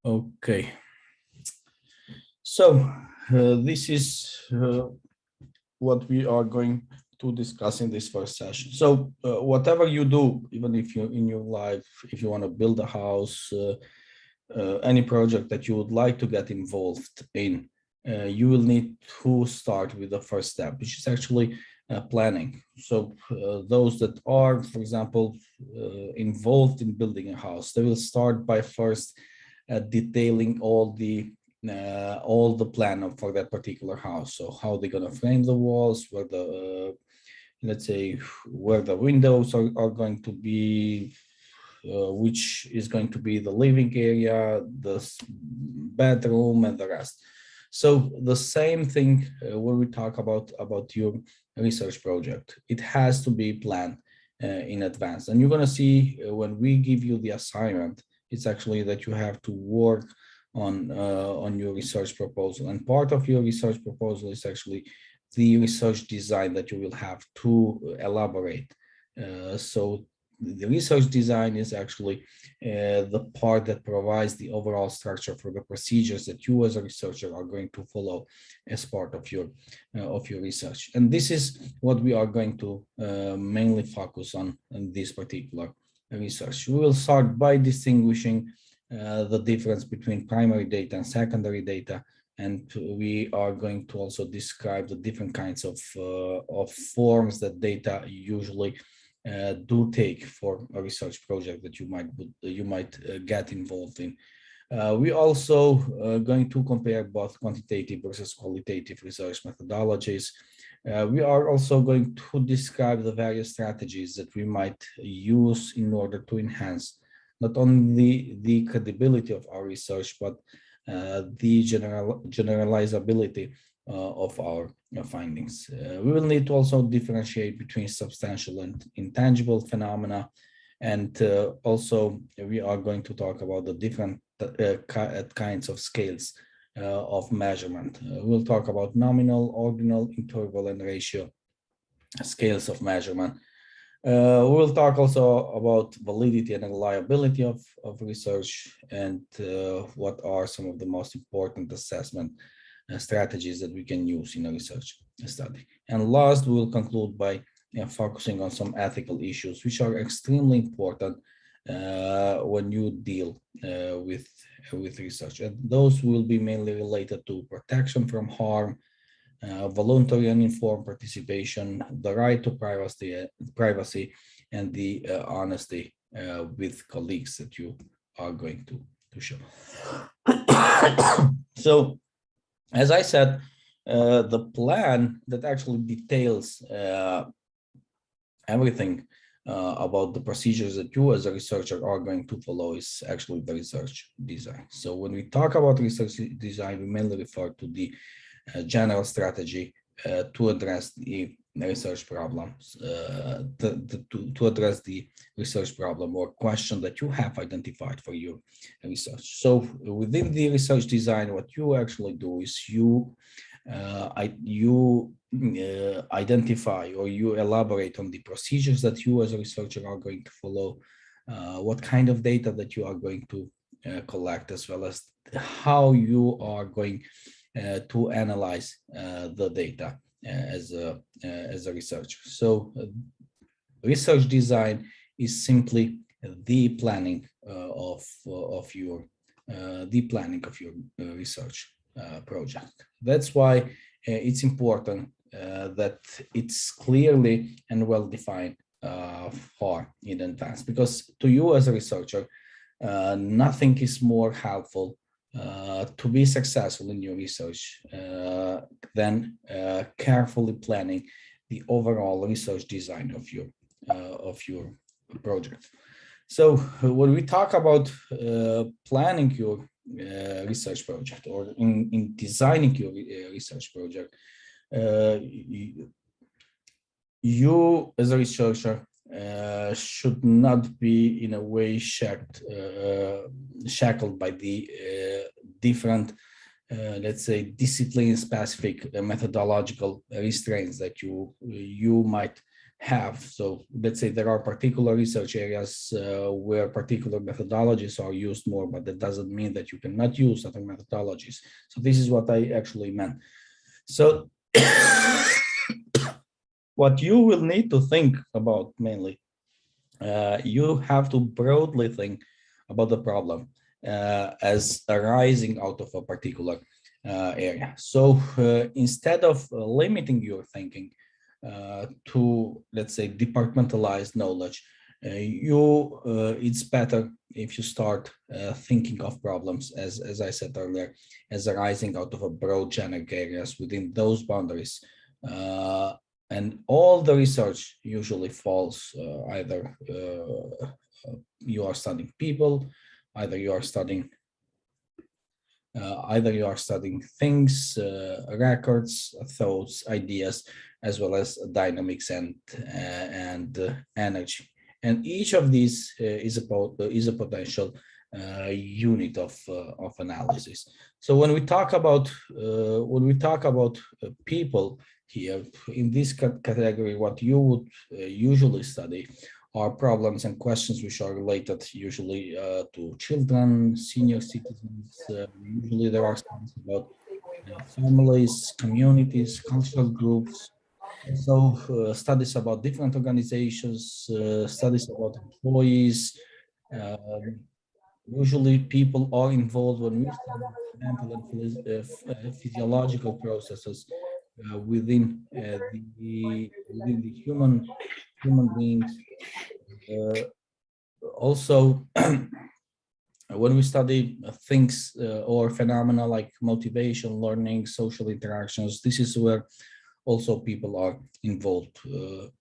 Okay, so this is what we are going to discuss in this first session. So whatever you do, even if you in your life, if you want to build a house, any project that you would like to get involved in, you will need to start with the first step, which is actually planning. So those that are, for example, involved in building a house, they will start by first detailing all the plan for that particular house. So how they're going to frame the walls, where the let's say where the windows are going to be, which is going to be the living area, the bedroom, and the rest. So the same thing when we talk about your research project, it has to be planned in advance. And you're going to see when we give you the assignment, it's actually that you have to work on your research proposal. And part of your research proposal is actually the research design that you will have to elaborate. So the research design is actually the part that provides the overall structure for the procedures that you as a researcher are going to follow as part of your research. And this is what we are going to mainly focus on in this particular research. We will start by distinguishing the difference between primary data and secondary data, and we are going to also describe the different kinds of forms that data usually do take for a research project that you might get involved in. We also going to compare both quantitative versus qualitative research methodologies. We are also going to describe the various strategies that we might use in order to enhance not only the credibility of our research, but the generalizability of our findings. We will need to also differentiate between substantial and intangible phenomena. And also, we are going to talk about the different kinds of scales of measurement. We'll talk about nominal, ordinal, interval, and ratio scales of measurement. We'll talk also about validity and reliability of research, and what are some of the most important assessment strategies that we can use in a research study. And last, we will conclude by focusing on some ethical issues, which are extremely important when you deal with research. And those will be mainly related to protection from harm, voluntary and informed participation, the right to privacy, and the honesty with colleagues that you are going to show. So, as I said, the plan that actually details everything about the procedures that you as a researcher are going to follow is actually the research design. So when we talk about research design, we mainly refer to the general strategy to address the research problems, to address the research problem or question that you have identified for your research. So within the research design, what you actually do is you identify or you elaborate on the procedures that you as a researcher are going to follow, what kind of data that you are going to collect, as well as how you are going to analyze the data as a researcher. So research design is simply the planning of your research project. That's why it's important that it's clearly and well defined far in advance, because to you as a researcher, nothing is more helpful to be successful in your research than carefully planning the overall research design of your project. So when we talk about planning your research project, or in designing your research project, you as a researcher should not be in a way shackled by the different, let's say, discipline-specific methodological restraints that you might have. So let's say there are particular research areas where particular methodologies are used more, but that doesn't mean that you cannot use other methodologies. So this is what I actually meant. So what you will need to think about mainly, you have to broadly think about the problem as arising out of a particular area. So instead of limiting your thinking to, let's say, departmentalized knowledge, it's better if you start thinking of problems, as I said earlier, as arising out of a broad generic areas within those boundaries. And all the research usually falls either you are studying people, either you are studying things, records, thoughts, ideas, as well as dynamics and energy. And each of these is a potential unit of analysis. So when we talk about people here in this category, what you would usually study are problems and questions which are related usually to children, senior citizens. Usually there are studies about families, communities, cultural groups. So studies about different organizations, studies about employees. Usually people are involved when we study mental and physiological processes within the human beings. Also, when we study things or phenomena like motivation, learning, social interactions, this is where also people are involved.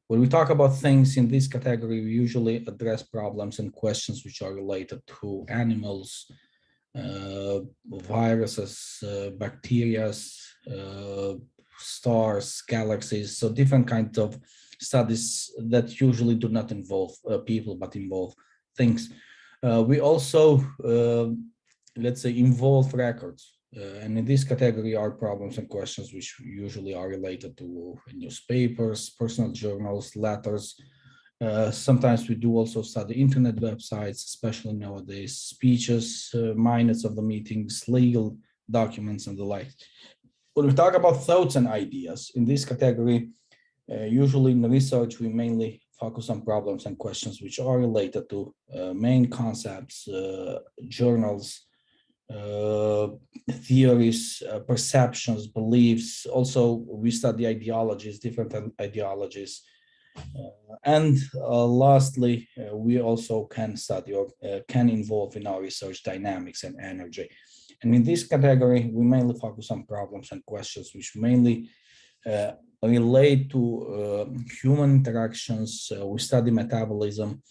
When we talk about things in this category, we usually address problems and questions which are related to animals, viruses, bacteria, stars, galaxies, so different kinds of studies that usually do not involve people but involve things. We also, let's say, involve records. And in this category are problems and questions which usually are related to newspapers, personal journals, letters. Sometimes we do also study internet websites, especially nowadays, speeches, minutes of the meetings, legal documents, and the like. When we talk about thoughts and ideas, in this category, usually in the research, we mainly focus on problems and questions which are related to main concepts, journals, theories, perceptions, beliefs. Also, we study ideologies, different ideologies. And lastly, we also can study or can involve in our research dynamics and energy. And in this category, we mainly focus on problems and questions which mainly relate to human interactions. We study metabolism,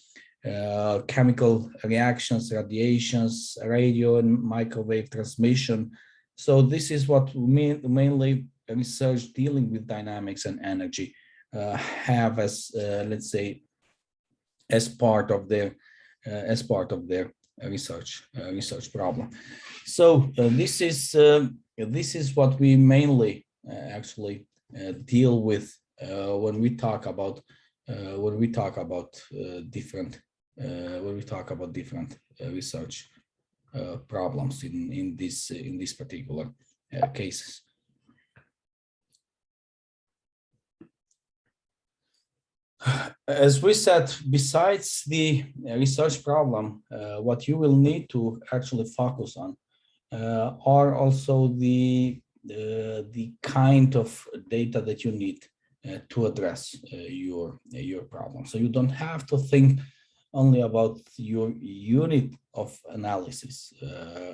chemical reactions, radiations, radio and microwave transmission. So this is what mainly research dealing with dynamics and energy have as, let's say, as part of their research problem. So this is what we mainly actually deal with when we talk about different research problems in these particular cases. As we said, besides the research problem, what you will need to actually focus on are also the kind of data that you need to address your problem. So you don't have to think only about your unit of analysis,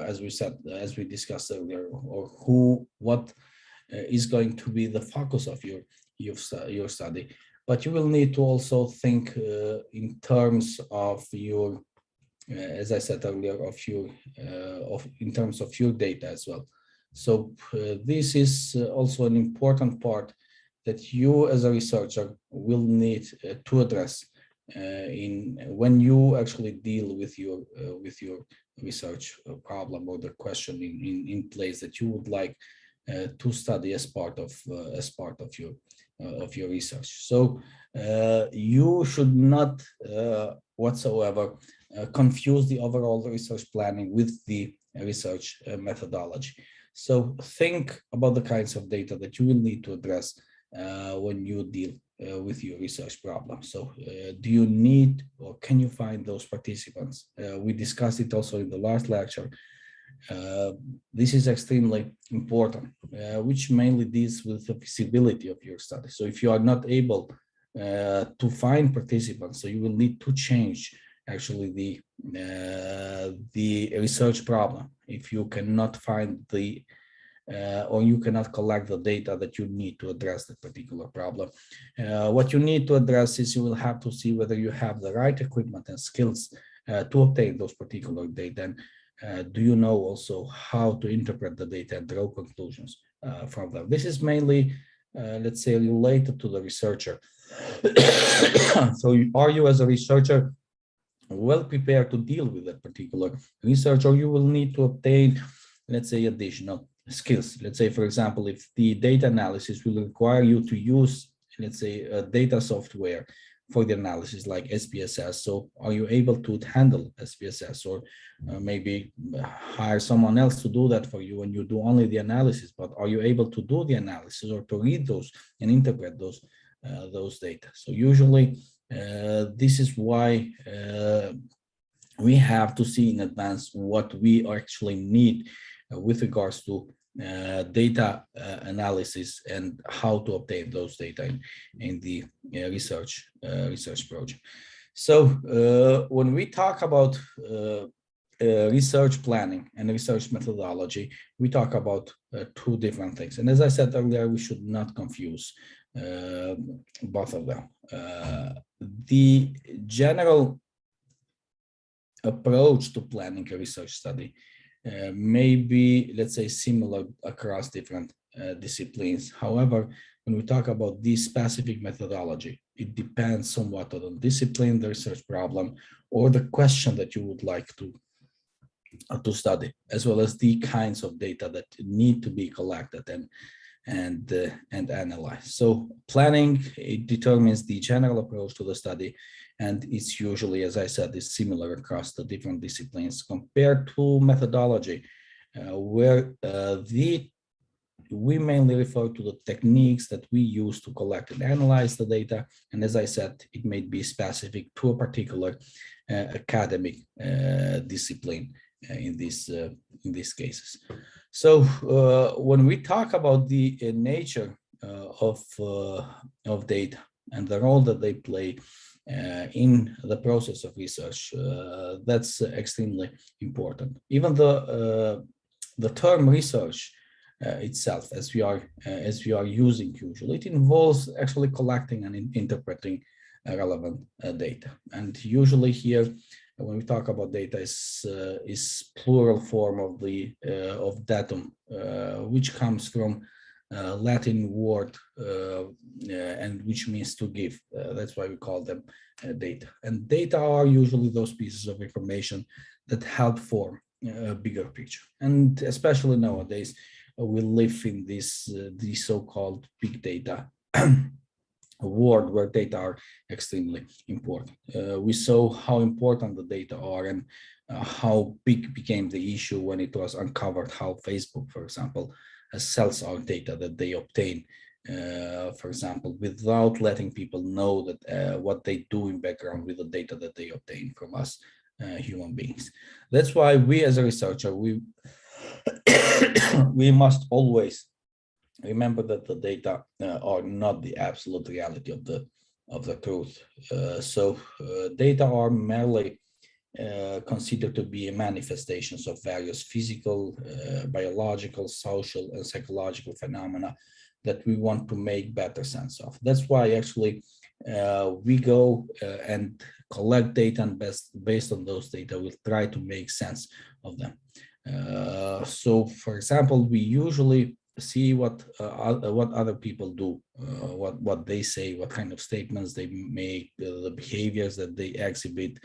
as we said, as we discussed earlier, or what is going to be the focus of your study. But you will need to also think in terms of your, as I said earlier, in terms of your data as well. So this is also an important part that you as a researcher will need to address when you actually deal with your research problem or the question in place that you would like to study as part of of your research. So you should not whatsoever confuse the overall research planning with the research methodology. So think about the kinds of data that you will need to address when you deal with your research problem. So do you need, or can you find those participants? We discussed it also in the last lecture. This is extremely important, which mainly deals with the feasibility of your study. So if you are not able to find participants, so you will need to change actually the research problem if you cannot find the or you cannot collect the data that you need to address that particular problem. What you need to address is you will have to see whether you have the right equipment and skills to obtain those particular data. And do you know also how to interpret the data and draw conclusions from them? This is mainly, let's say, related to the researcher. So are you as a researcher well prepared to deal with that particular research, or you will need to obtain, let's say, additional skills? Let's say, for example, if the data analysis will require you to use, let's say, a data software for the analysis like SPSS. So are you able to handle SPSS, or maybe hire someone else to do that for you and you do only the analysis, but are you able to do the analysis or to read those and interpret those data? So usually this is why we have to see in advance what we actually need with regards to data analysis and how to obtain those data in the research project. So when we talk about research planning and research methodology, we talk about two different things. And as I said earlier, we should not confuse both of them. The general approach to planning a research study may be, let's say, similar across different disciplines. However, when we talk about this specific methodology, it depends somewhat on the discipline, the research problem, or the question that you would like to study, as well as the kinds of data that need to be collected and analyzed. So planning, it determines the general approach to the study, and it's usually, as I said, is similar across the different disciplines compared to methodology, where we mainly refer to the techniques that we use to collect and analyze the data. And as I said, it may be specific to a particular academic discipline in these cases. So when we talk about the nature of data and the role that they play in the process of research, that's extremely important. Even the term research itself, as we are using usually, it involves actually collecting and interpreting relevant data. And usually here, when we talk about data, is plural form of the of datum, which comes from Latin word and which means to give. That's why we call them data. And data are usually those pieces of information that help form a bigger picture. And especially nowadays, we live in this the so-called big data world where data are extremely important. We saw how important the data are and how big became the issue when it was uncovered how Facebook, for example, sells our data that they obtain, for example, without letting people know that what they do in background with the data that they obtain from us human beings. That's why we as a researcher, we must always remember that the data are not the absolute reality of the truth. So data are merely considered to be manifestations of various physical, biological, social, and psychological phenomena that we want to make better sense of. That's why actually we go and collect data, and based on those data, we'll try to make sense of them. So, for example, we usually see what other people do, what they say, what kind of statements they make, the behaviors that they exhibit,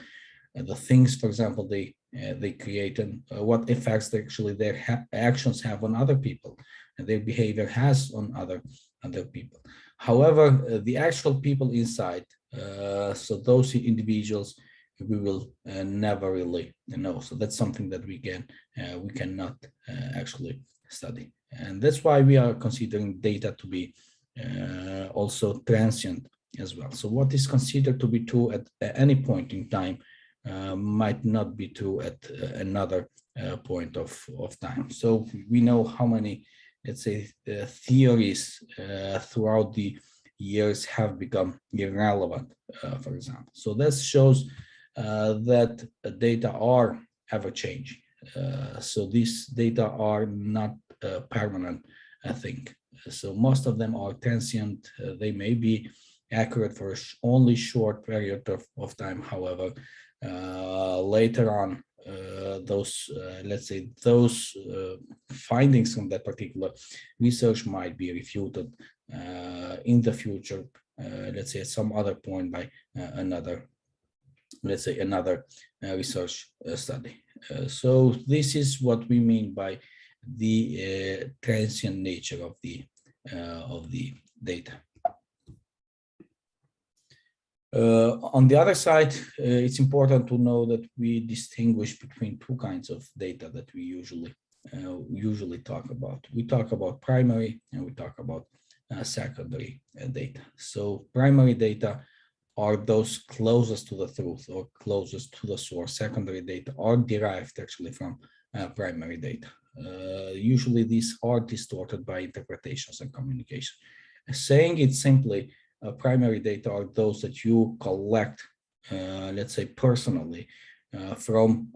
the things, for example, they create, and what effects actually their actions have on other people and their behavior has on other people. However, the actual people inside, so those individuals, we will never really know. So that's something that we cannot actually study, and that's why we are considering data to be also transient as well. So what is considered to be true at any point in time might not be true at another point of time. So we know how many, let's say, theories throughout the years have become irrelevant, for example. So that shows that data are ever changing. So these data are not permanent, I think. So most of them are transient. They may be accurate for only short period of time. However, later on, those let's say those findings from that particular research might be refuted in the future, let's say at some other point by another research study. So this is what we mean by the transient nature of the data. On the other side, it's important to know that we distinguish between two kinds of data that we usually talk about. We talk about primary and we talk about secondary data. So primary data are those closest to the truth or closest to the source. Secondary data are derived actually from primary data. Usually these are distorted by interpretations and communication. Saying it simply, primary data are those that you collect, let's say personally, from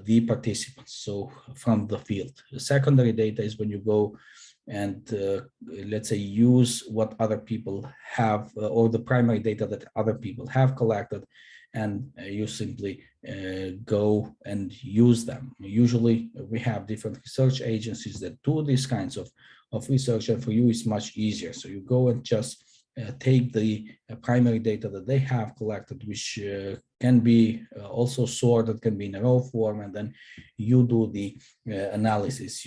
the participants, so from the field. Secondary data is when you go and let's say use what other people have, or the primary data that other people have collected, and you simply go and use them. Usually we have different research agencies that do these kinds of research, and for you it's much easier. So you go and just take the primary data that they have collected, which can be also sorted, can be in a raw form, and then you do the analysis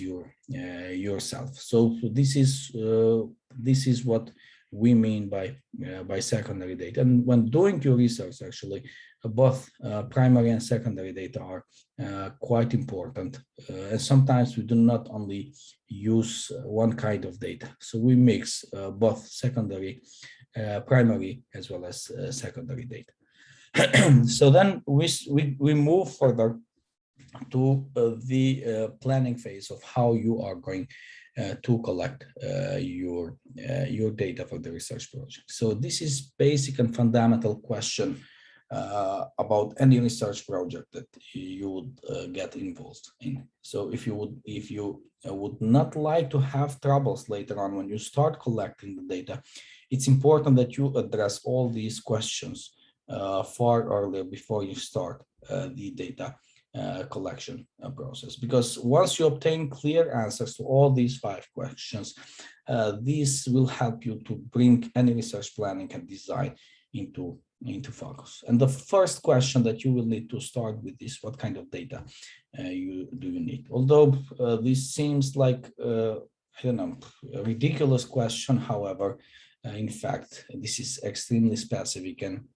yourself. So this is what we mean by secondary data. And when doing your research, actually, both primary and secondary data are quite important. And sometimes we do not only use one kind of data. So we mix both secondary, primary, as well as secondary data. So then we move further to the planning phase of how you are going to collect your data for the research project. So this is basic and fundamental question about any research project that you would get involved in. So if you would not like to have troubles later on when you start collecting the data, it's important that you address all these questions far earlier before you start the data collection process. Because once you obtain clear answers to all these 5 questions, these will help you to bring any research planning and design into focus. And the first question that you will need to start with is what kind of data do you need? Although this seems like I don't know, a ridiculous question. However, in fact, this is extremely specific, and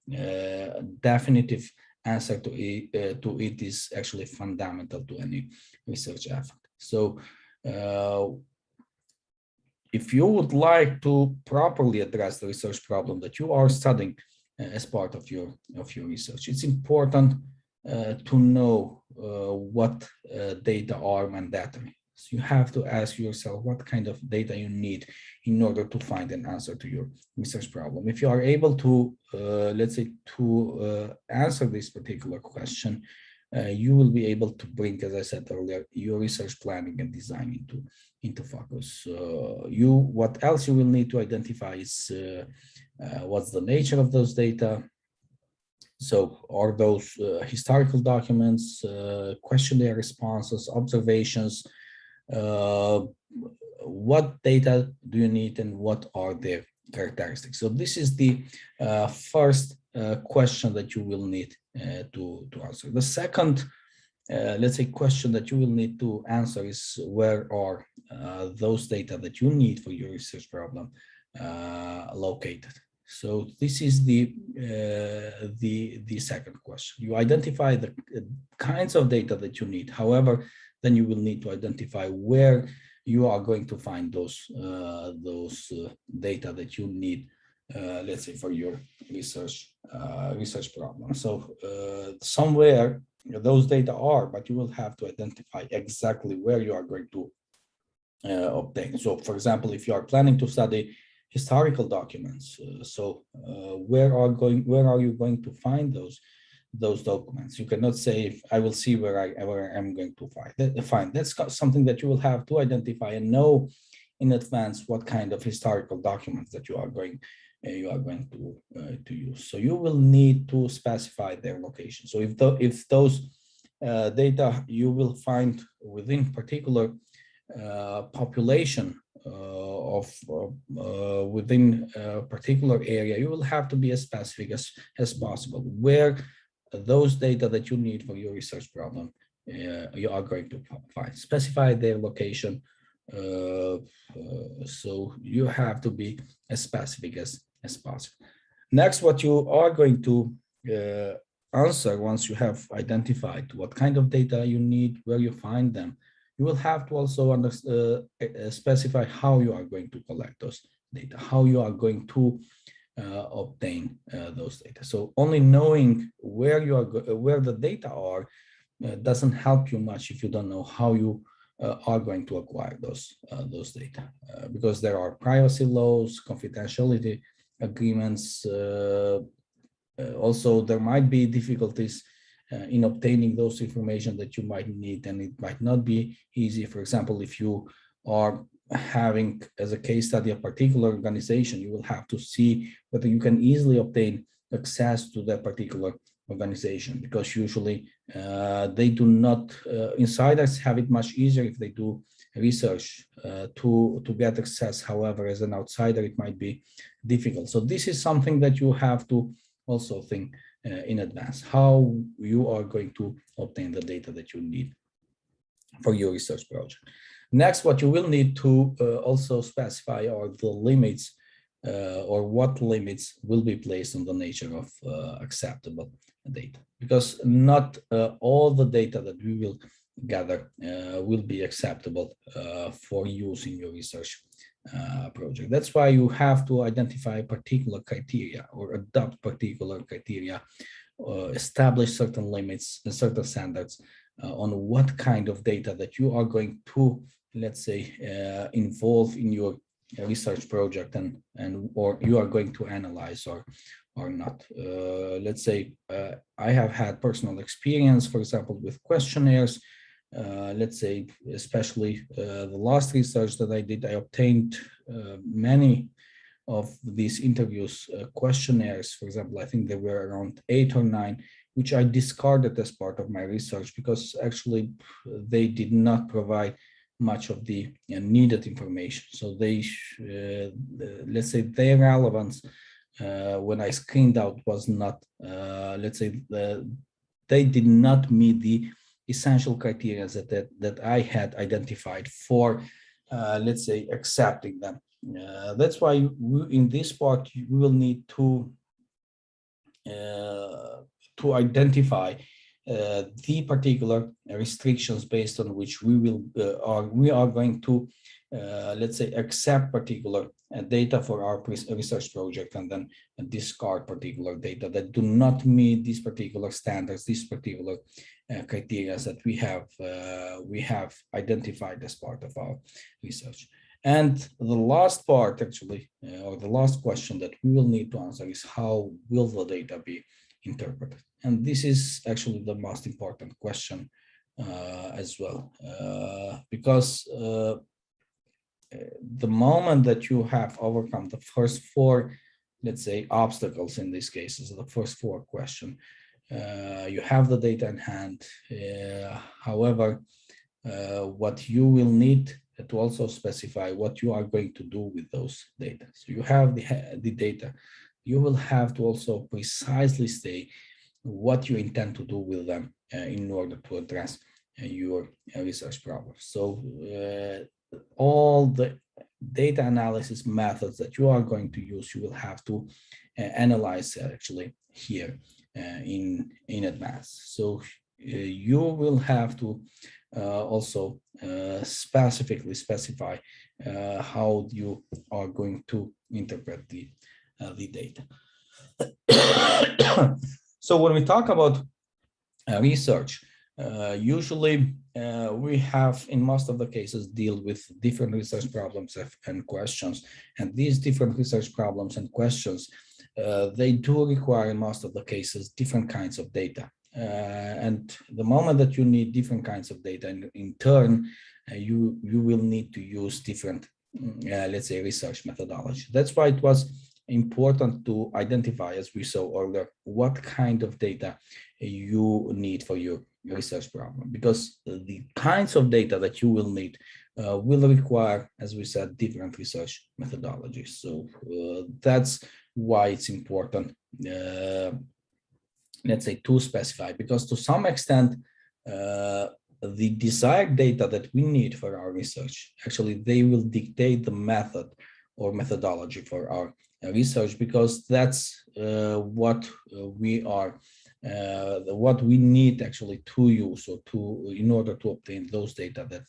definitive answer to it is actually fundamental to any research effort. So if you would like to properly address the research problem that you are studying as part of your research, it's important to know what data are mandatory. So you have to ask yourself what kind of data you need in order to find an answer to your research problem. If you are able to, let's say, to answer this particular question, you will be able to bring, as I said earlier, your research planning and design into focus. What else you will need to identify is what's the nature of those data. So are those historical documents, questionnaire responses, observations? What data do you need and what are their characteristics? So this is the first question that you will need to answer. The second, let's say, question that you will need to answer is where are those data that you need for your research problem located. So this is the second question. You identify the kinds of data that you need. However, then you will need to identify where you are going to find those data that you need, let's say, for your research problem. So somewhere those data are, but you will have to identify exactly where you are going to obtain. So, for example, if you are planning to study historical documents, where are you going to find those documents? You cannot say, I will see where I am going to find. That's something that you will have to identify and know in advance what kind of historical documents that you are going to use. So you will need to specify their location. So if those data you will find within particular population within a particular area, you will have to be as specific as possible where those data that you need for your research problem you are going to find. Specify their location. So you have to be as specific as possible. Next, what you are going to answer once you have identified what kind of data you need, where you find them, you will have to also specify how you are going to collect those data, how you are going to obtain those data. So only knowing where the data are doesn't help you much if you don't know how you are going to acquire those data, because there are privacy laws, confidentiality agreements. Also, there might be difficulties in obtaining those information that you might need, and it might not be easy. For example, if you are having as a case study a particular organization, you will have to see whether you can easily obtain access to that particular organization, because usually they do not, insiders have it much easier if they do research to get access. However, as an outsider, it might be difficult. So this is something that you have to also think in advance, how you are going to obtain the data that you need for your research project. Next, what you will need to also specify are the limits or what limits will be placed on the nature of acceptable data, because not all the data that we will gather will be acceptable for use in your research project. That's why you have to identify particular criteria or adopt particular criteria, establish certain limits and certain standards on what kind of data that you are going to, let's say, involve in your research project and or you are going to analyze or not. Let's say I have had personal experience, for example, with questionnaires. Let's say, especially the last research that I did, I obtained many of these interviews questionnaires. For example, I think there were around 8 or 9, which I discarded as part of my research because actually they did not provide much of the needed information. So they, let's say, their relevance when I screened out was not, let's say, they did not meet the essential criteria that I had identified for, let's say, accepting them. That's why in this part we will need to identify the particular restrictions based on which we are going to, let's say, accept particular data for our research project, and then discard particular data that do not meet these particular standards, these particular criteria that we have identified as part of our research. And the last part, actually, or the last question that we will need to answer is how will the data be interpreted? And this is actually the most important question as well, because the moment that you have overcome the first 4, let's say, obstacles in these cases, the first 4 questions, you have the data in hand. However, what you will need to also specify what you are going to do with those data. So you have the data. You will have to also precisely say what you intend to do with them in order to address your research problem. So all the data analysis methods that you are going to use, you will have to analyze actually here in advance. So you will have to also specifically specify how you are going to interpret the data. So when we talk about research, usually we have, in most of the cases, deal with different research problems and questions. And these different research problems and questions, they do require, in most of the cases, different kinds of data. And the moment that you need different kinds of data, in turn, you will need to use different, let's say, research methodology. That's why it was important to identify, as we saw earlier, what kind of data you need for your research problem, because the kinds of data that you will need will require, as we said, different research methodologies. So that's why it's important, let's say, to specify, because to some extent, the desired data that we need for our research, actually, they will dictate the method or methodology for our research, because that's what we are, what we need actually to use, or in order to obtain those data that,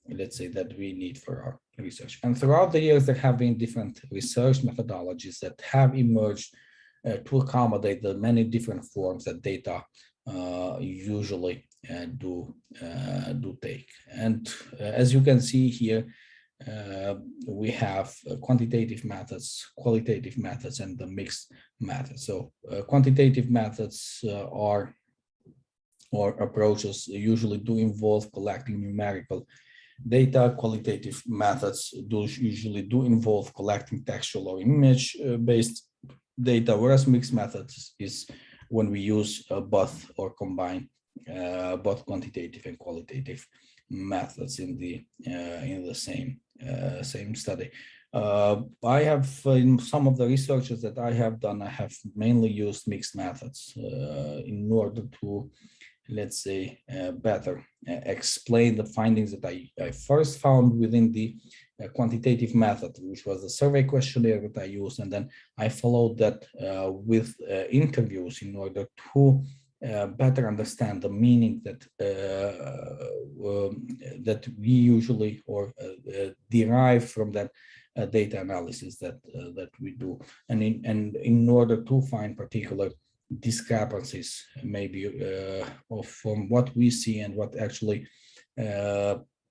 let's say, that we need for our research. And throughout the years, there have been different research methodologies that have emerged to accommodate the many different forms that data usually do take. And as you can see here, we have quantitative methods, qualitative methods, and the mixed methods. So quantitative methods or approaches usually do involve collecting numerical data. Qualitative methods usually do involve collecting textual or image-based data, whereas mixed methods is when we use both or combine both quantitative and qualitative methods in the same study. I have, in some of the researches that I have done, I have mainly used mixed methods in order to, let's say, better explain the findings that I first found within the quantitative method, which was the survey questionnaire that I used, and then I followed that with interviews in order to better understand the meaning that that we usually derive from that data analysis that we do, and in order to find particular discrepancies, maybe from what we see and what actually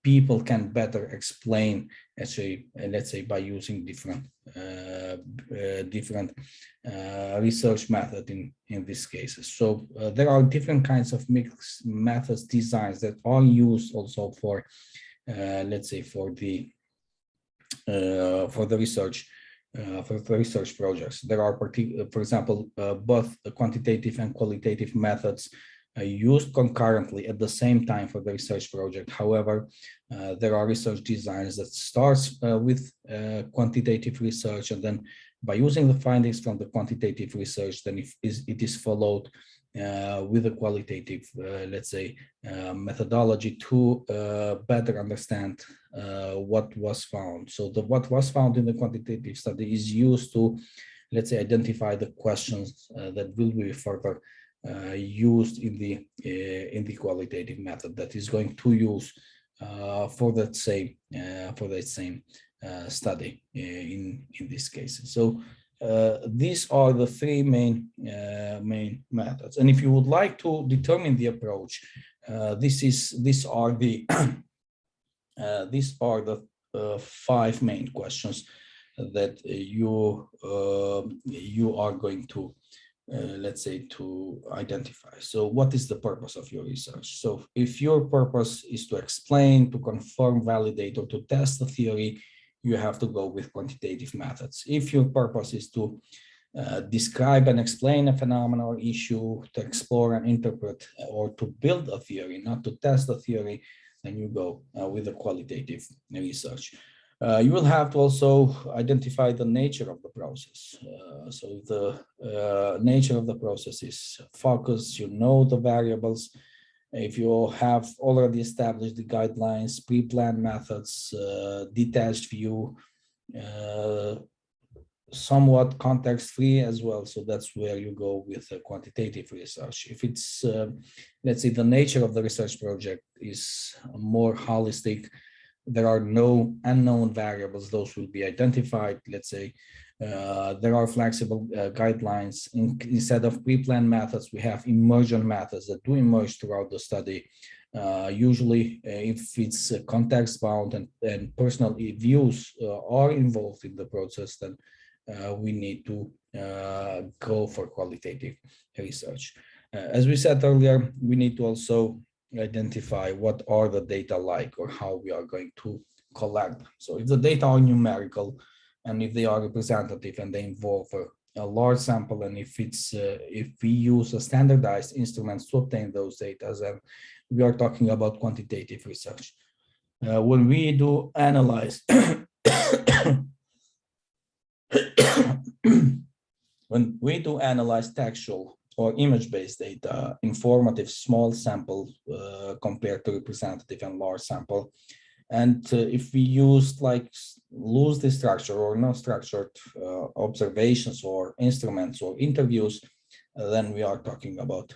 people can better explain, actually, let's say, by using different research method in these cases. So there are different kinds of mixed methods designs that are used also for, let's say, for the research. For the research projects, there are, for example, both quantitative and qualitative methods used concurrently at the same time for the research project. However, there are research designs that starts with quantitative research, and then by using the findings from the quantitative research, then it is followed with a qualitative, let's say, methodology to better understand what was found. So what was found in the quantitative study is used to, let's say, identify the questions that will be further used in the qualitative method that is going to use for that same study in this case. So these are the three main methods. And if you would like to determine the approach, these are the five main questions that you are going to let's say, to identify. So what is the purpose of your research? So if your purpose is to explain, to confirm, validate, or to test the theory, you have to go with quantitative methods. If your purpose is to describe and explain a phenomenon or issue, to explore and interpret, or to build a theory, not to test the theory, then you go with the qualitative research. You will have to also identify the nature of the process. So the nature of the process is focus, you know the variables if you have already established the guidelines, pre-planned methods, detached view, somewhat context-free as well. So that's where you go with quantitative research. If it's, let's say, the nature of the research project is more holistic, there are no unknown variables, those will be identified. Let's say there are flexible guidelines. Instead of pre-planned methods, we have emergent methods that do emerge throughout the study. Usually, if it's context-bound and personal views are involved in the process, then we need to go for qualitative research. As we said earlier, we need to also identify what are the data like, or how we are going to collect. So if the data are numerical, and if they are representative and they involve a large sample, and if we use a standardized instruments to obtain those data, then we are talking about quantitative research. When we do analyze when we do analyze textual or image-based data, informative small sample compared to representative and large sample, and if we use like loosely structured or non-structured observations or instruments or interviews, then we are talking about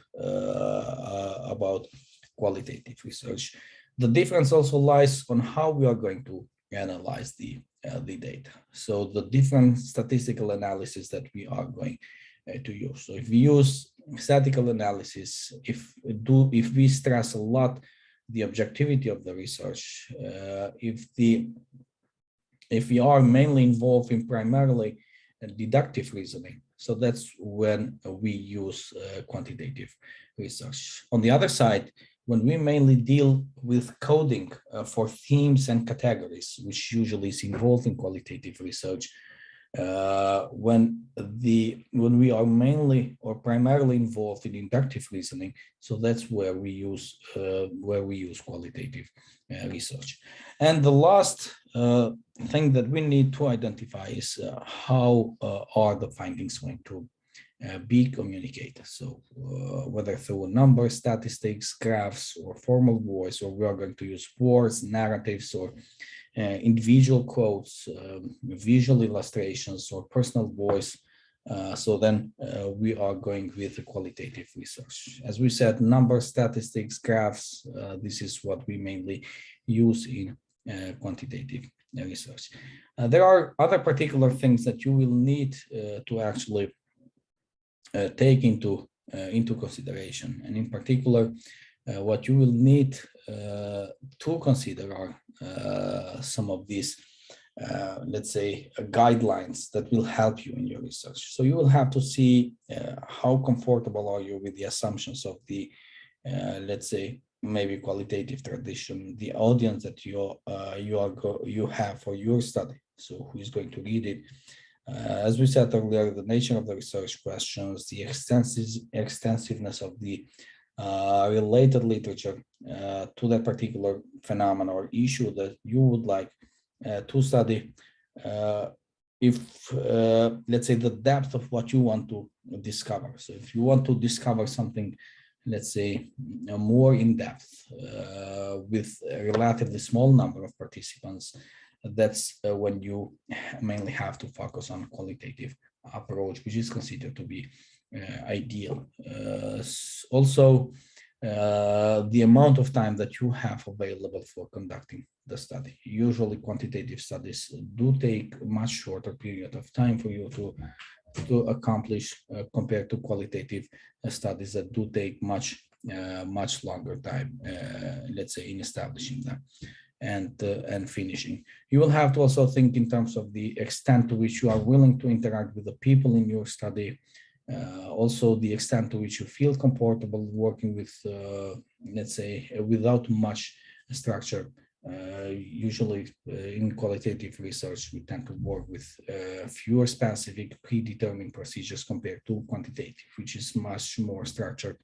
qualitative research. The difference also lies on how we are going to analyze the data. So the different statistical analysis that we are going to use. So if we use statistical analysis, if we stress a lot the objectivity of the research, if we are mainly involved in primarily deductive reasoning, so that's when we use quantitative research. On the other side, when we mainly deal with coding for themes and categories, which usually is involved in qualitative research, when we are mainly or primarily involved in inductive reasoning, so that's where we use qualitative research. And the last thing that we need to identify is how are the findings going to be communicated. So whether through numbers, statistics, graphs, or formal voice, or we are going to use words, narratives, or individual quotes, visual illustrations, or personal voice. So then we are going with the qualitative research. As we said, numbers, statistics, graphs, this is what we mainly use in quantitative research. There are other particular things that you will need to actually take into consideration, and in particular, what you will need to consider are some of these, let's say, guidelines that will help you in your research. So you will have to see how comfortable are you with the assumptions of the, let's say, maybe qualitative tradition, the audience that you have for your study. So who is going to read it? As we said earlier, the nature of the research questions, the extensiveness of the related literature to that particular phenomenon or issue that you would like to study. If, let's say, the depth of what you want to discover. So if you want to discover something, let's say, more in depth with a relatively small number of participants, that's when you mainly have to focus on qualitative approach, which is considered to be ideal. Also, the amount of time that you have available for conducting the study. Usually quantitative studies do take a much shorter period of time for you to accomplish compared to qualitative studies that do take much longer time, let's say, in establishing them and finishing. You will have to also think in terms of the extent to which you are willing to interact with the people in your study, also the extent to which you feel comfortable working with, let's say, without much structure. Usually in qualitative research, we tend to work with fewer specific predetermined procedures compared to quantitative, which is much more structured.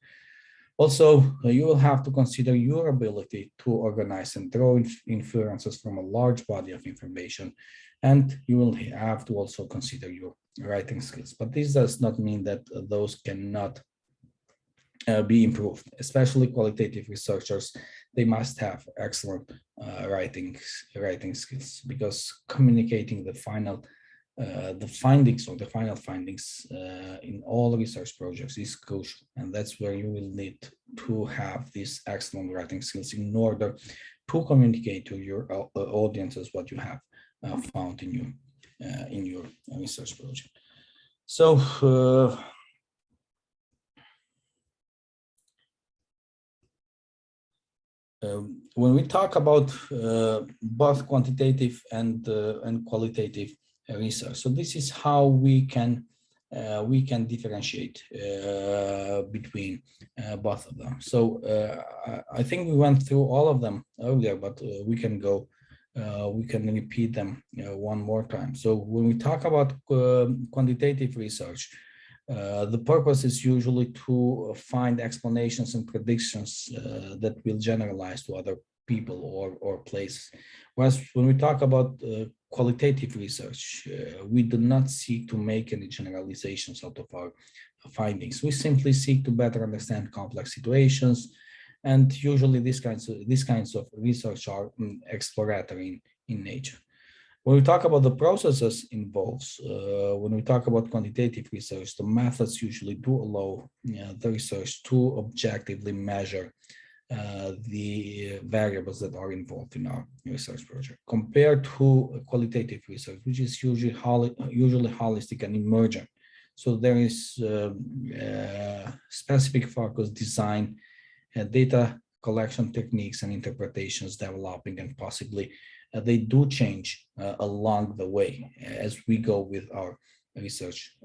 Also, you will have to consider your ability to organize and draw inferences from a large body of information, and you will have to also consider your writing skills. But this does not mean that those cannot be improved, especially qualitative researchers. They must have excellent writing skills, because communicating the final findings in all research projects is crucial, and that's where you will need to have these excellent writing skills in order to communicate to your audiences what you have found in your research project. So when we talk about both quantitative and qualitative research, so this is how we can differentiate between both of them. So I think we went through all of them earlier, but we can repeat them one more time. So when we talk about quantitative research, the purpose is usually to find explanations and predictions that will generalize to other people or places. Whereas when we talk about qualitative research, we do not seek to make any generalizations out of our findings. We simply seek to better understand complex situations, and usually these kinds of research are exploratory in nature. When we talk about the processes involved, when we talk about quantitative research, the methods usually do allow the research to objectively measure the variables that are involved in our research project, compared to qualitative research, which is usually holistic and emergent. So there is specific focus, design, data collection techniques and interpretations developing, and possibly they do change along the way as we go with our research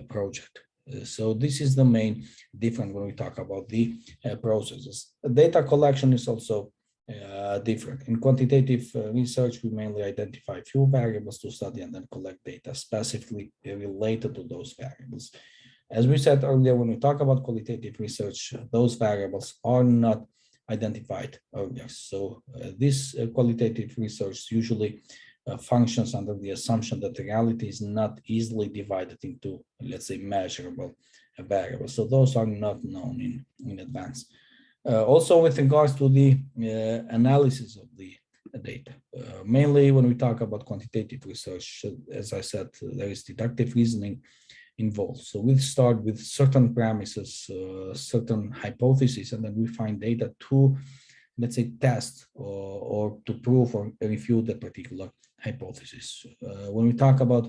project. So this is the main difference when we talk about the processes. Data collection is also different. In quantitative research, we mainly identify few variables to study and then collect data specifically related to those variables. As we said earlier, when we talk about qualitative research, those variables are not identified earlier. So this qualitative research usually functions under the assumption that the reality is not easily divided into, let's say, measurable variables. So those are not known in advance. Also, with regards to the analysis of the data, mainly when we talk about quantitative research, as I said, there is deductive reasoning involved. So we start with certain premises, certain hypotheses, and then we find data to, let's say, test or to prove or refute that particular hypothesis. When we talk about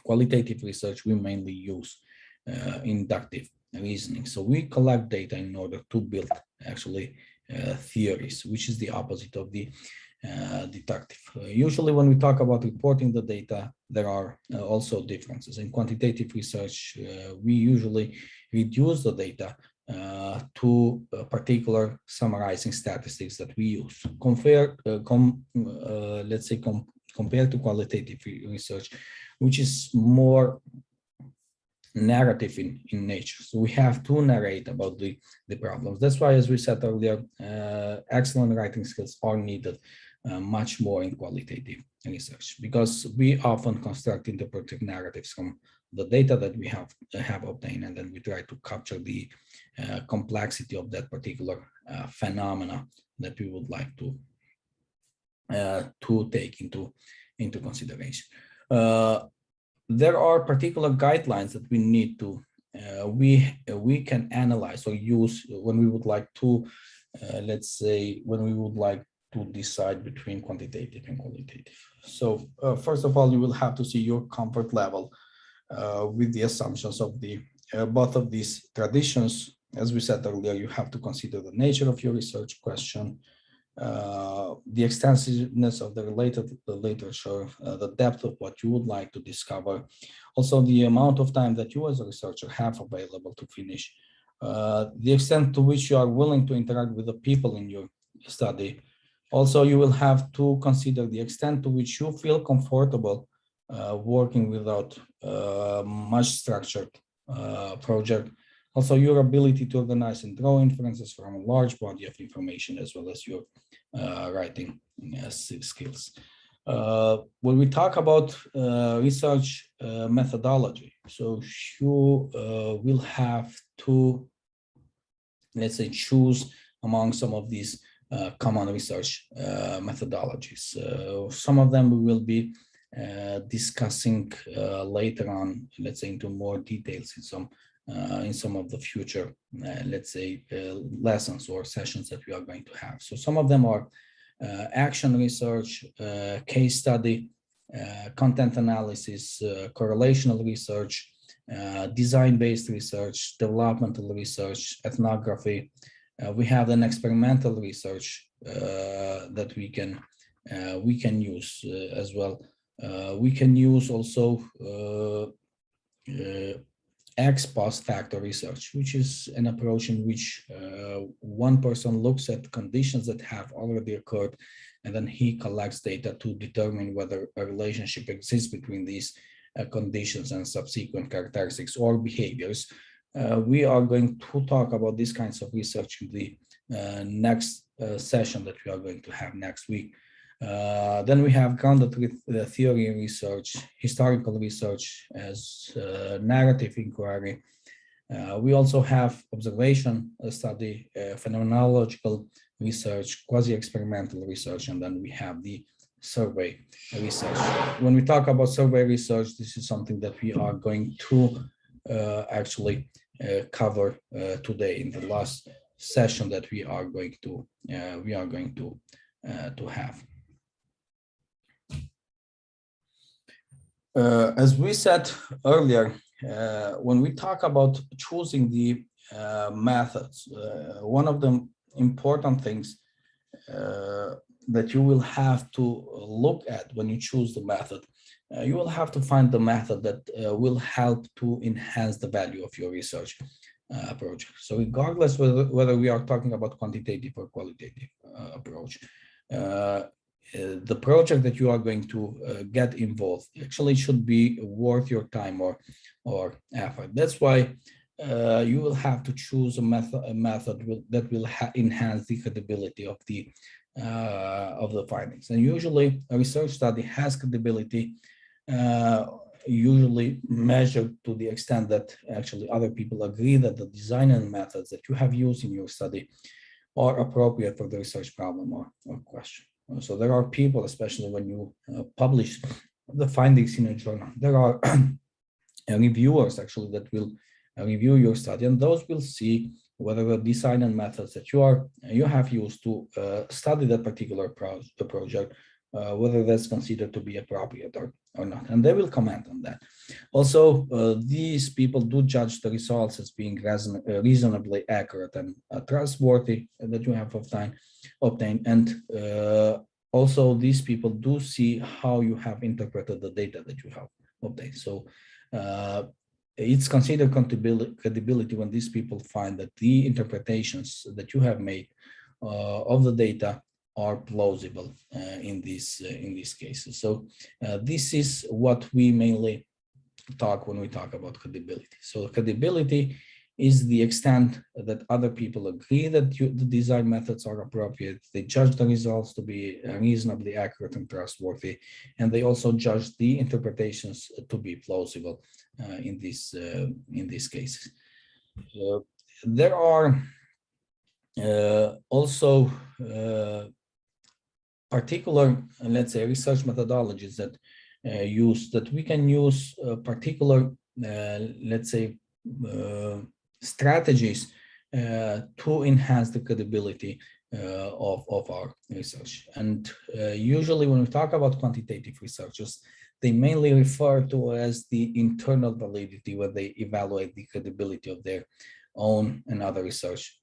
qualitative research, we mainly use inductive reasoning. So we collect data in order to build actually theories, which is the opposite of the deductive. Usually when we talk about reporting the data, there are also differences. In quantitative research, we usually reduce the data to particular summarizing statistics that we use. Compared to qualitative research, which is more narrative in nature. So we have to narrate about the problems. That's why, as we said earlier, excellent writing skills are needed much more in qualitative research, because we often construct interpretive narratives from the data that we have obtained, and then we try to capture the complexity of that particular phenomena that we would like to take into consideration. There are particular guidelines that we need to we can analyze or use when we would like to let's say when we would like to decide between quantitative and qualitative. So first of all, you will have to see your comfort level with the assumptions of the both of these traditions. As we said earlier, you have to consider the nature of your research question, the extensiveness of the literature, the depth of what you would like to discover, also the amount of time that you as a researcher have available to finish, the extent to which you are willing to interact with the people in your study. Also, you will have to consider the extent to which you feel comfortable working without much structured project. Also, your ability to organize and draw inferences from a large body of information, as well as your writing skills. When we talk about research methodology, so you will have to, let's say, choose among some of these common research methodologies. Some of them we will be discussing later on, let's say, into more details in some of the future, let's say, lessons or sessions that we are going to have. So some of them are action research, case study, content analysis, correlational research, design-based research, developmental research, ethnography. We have an experimental research that we can use as well. We can use also ex post facto research, which is an approach in which one person looks at conditions that have already occurred, and then he collects data to determine whether a relationship exists between these conditions and subsequent characteristics or behaviors. We are going to talk about these kinds of research in the next session that we are going to have next week. Then we have grounded with theory research, historical research as narrative inquiry. We also have observation study, phenomenological research, quasi-experimental research, and then we have the survey research. When we talk about survey research, this is something that we are going to actually cover today in the last session that we are going to have. As we said earlier, when we talk about choosing the methods, one of the important things that you will have to look at when you choose the method, you will have to find the method that will help to enhance the value of your research project. So regardless whether we are talking about quantitative or qualitative approach, the project that you are going to get involved actually should be worth your time or effort. That's why you will have to choose a method that will enhance the credibility of the findings. And usually a research study has credibility usually measured to the extent that actually other people agree that the design and methods that you have used in your study are appropriate for the research problem or question. So there are people, especially when you publish the findings in a journal, there are reviewers actually that will review your study, and those will see whether the design and methods that you have used to study that particular project, whether that's considered to be appropriate or not, and they will comment on that. Also, these people do judge the results as being reasonably accurate and trustworthy that you have obtained, and also these people do see how you have interpreted the data that you have obtained. So it's considered credibility when these people find that the interpretations that you have made of the data are plausible in these cases. So this is what we mainly talk when we talk about credibility. So credibility is the extent that other people agree that the design methods are appropriate. They judge the results to be reasonably accurate and trustworthy, and they also judge the interpretations to be plausible in these cases. There are also particular, let's say, research methodologies that we can use particular, let's say, strategies to enhance the credibility of our research. And usually when we talk about quantitative researchers, they mainly refer to as the internal validity, where they evaluate the credibility of their own and other research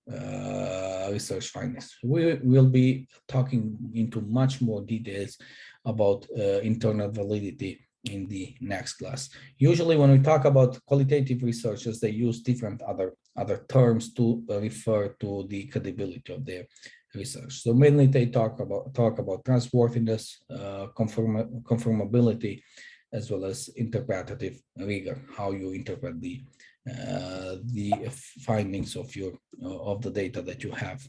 findings. We will be talking into much more details about internal validity in the next class. Usually when we talk about qualitative researchers, they use different other terms to refer to the credibility of their research. So mainly they talk about trustworthiness, conformability, as well as interpretative rigor, how you interpret the findings of the data that you have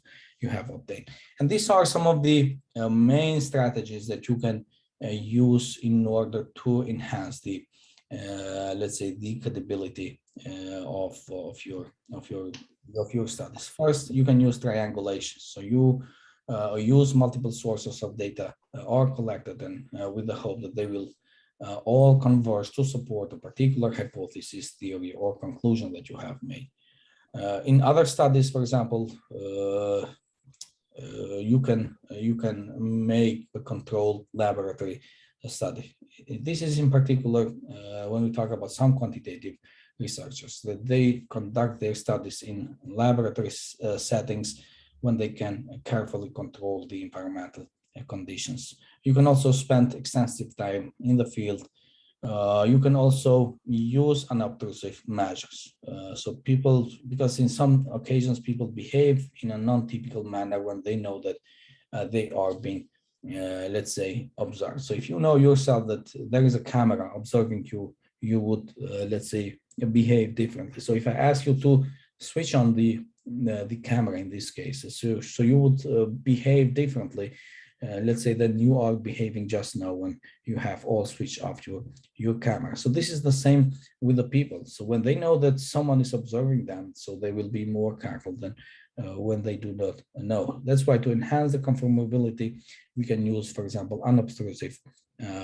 obtained. And these are some of the main strategies that you can use in order to enhance the, let's say, the credibility of your studies. First, you can use triangulation. So you use multiple sources of data are collected, and with the hope that they will all converge to support a particular hypothesis, theory, or conclusion that you have made. In other studies, for example, you can make a controlled laboratory study. This is in particular when we talk about some quantitative researchers, that they conduct their studies in laboratory settings when they can carefully control the environmental conditions. You can also spend extensive time in the field. You can also use unobtrusive measures. So people, because in some occasions people behave in a non-typical manner when they know that they are being, let's say, observed. So if you know yourself that there is a camera observing you, you would, let's say, behave differently. So if I ask you to switch on the camera in this case, so you would behave differently. Let's say that you are behaving just now when you have all switched off your camera. So this is the same with the people. So when they know that someone is observing them, so they will be more careful than when they do not know. That's why to enhance the conformability, we can use, for example, unobtrusive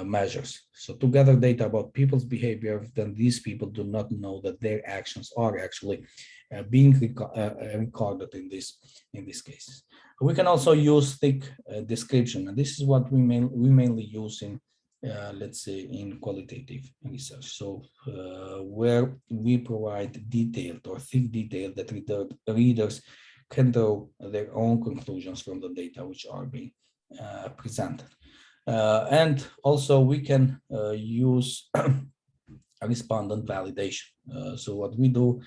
measures. So to gather data about people's behavior, then these people do not know that their actions are actually being recorded in this case. We can also use thick description, and this is what we mainly use in, let's say, in qualitative research. So where we provide detailed or thick detail that readers can draw their own conclusions from the data which are being presented. And also we can use respondent validation. So what we do,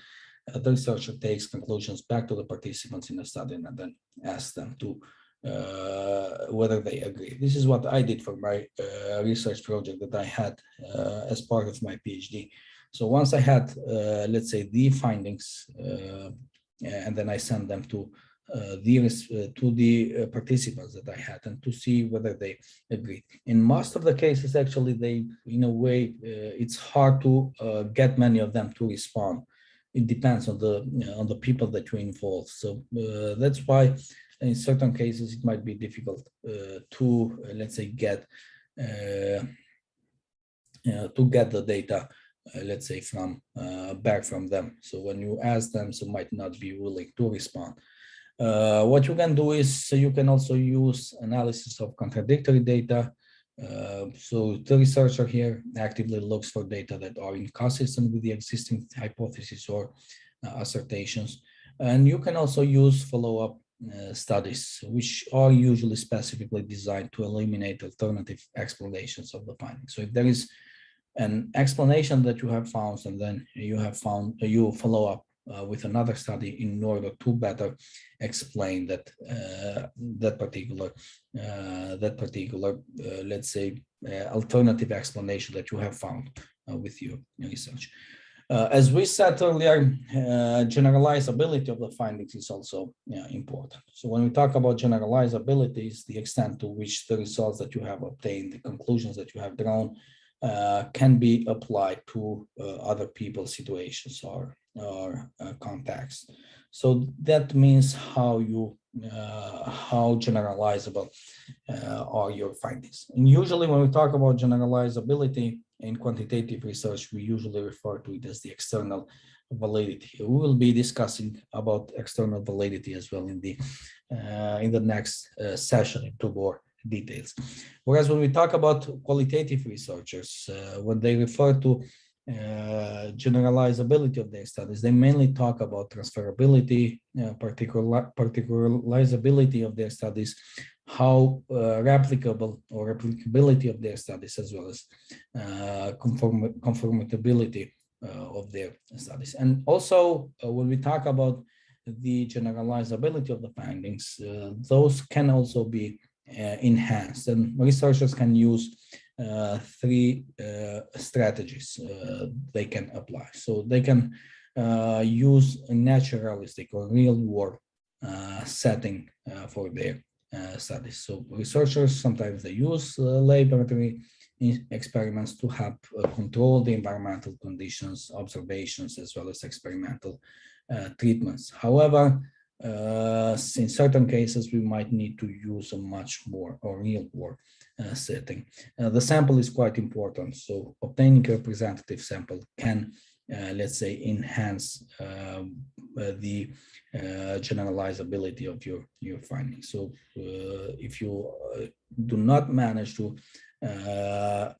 the researcher takes conclusions back to the participants in the study and then asks them to whether they agree. This is what I did for my research project that I had as part of my PhD. So once I had, let's say, the findings, and then I sent them to the participants that I had, and to see whether they agree. In most of the cases, actually, they, in a way, it's hard to get many of them to respond. It depends on the people that you involve. So that's why in certain cases it might be difficult to, let's say, get the data, let's say, from back from them. So when you ask them, so might not be willing to respond. What you can do is, so you can also use analysis of contradictory data. So the researcher here actively looks for data that are inconsistent with the existing hypothesis or assertions. And you can also use follow-up studies, which are usually specifically designed to eliminate alternative explanations of the findings. So if there is an explanation that you have found, and then you follow up with another study in order to better explain that particular let's say alternative explanation that you have found with your research. As we said earlier, generalizability of the findings is also important. So when we talk about generalizability, it's the extent to which the results that you have obtained, the conclusions that you have drawn, can be applied to other people's situations or contexts. So that means how generalizable are your findings. And usually when we talk about generalizability in quantitative research, we usually refer to it as the external validity. We will be discussing about external validity as well in the next session in more details. Whereas when we talk about qualitative researchers, when they refer to generalizability of their studies, they mainly talk about transferability, particularizability of their studies, how replicability of their studies, as well as conformability of their studies. And also when we talk about the generalizability of the findings, those can also be enhanced, and researchers can use three strategies they can apply. So they can use a naturalistic or real world setting for their studies. So researchers sometimes they use laboratory experiments to help control the environmental conditions, observations, as well as experimental treatments. However, in certain cases, we might need to use a much more or real world setting. The sample is quite important. So obtaining a representative sample can, let's say, enhance the generalizability of your findings. So if you do not manage to,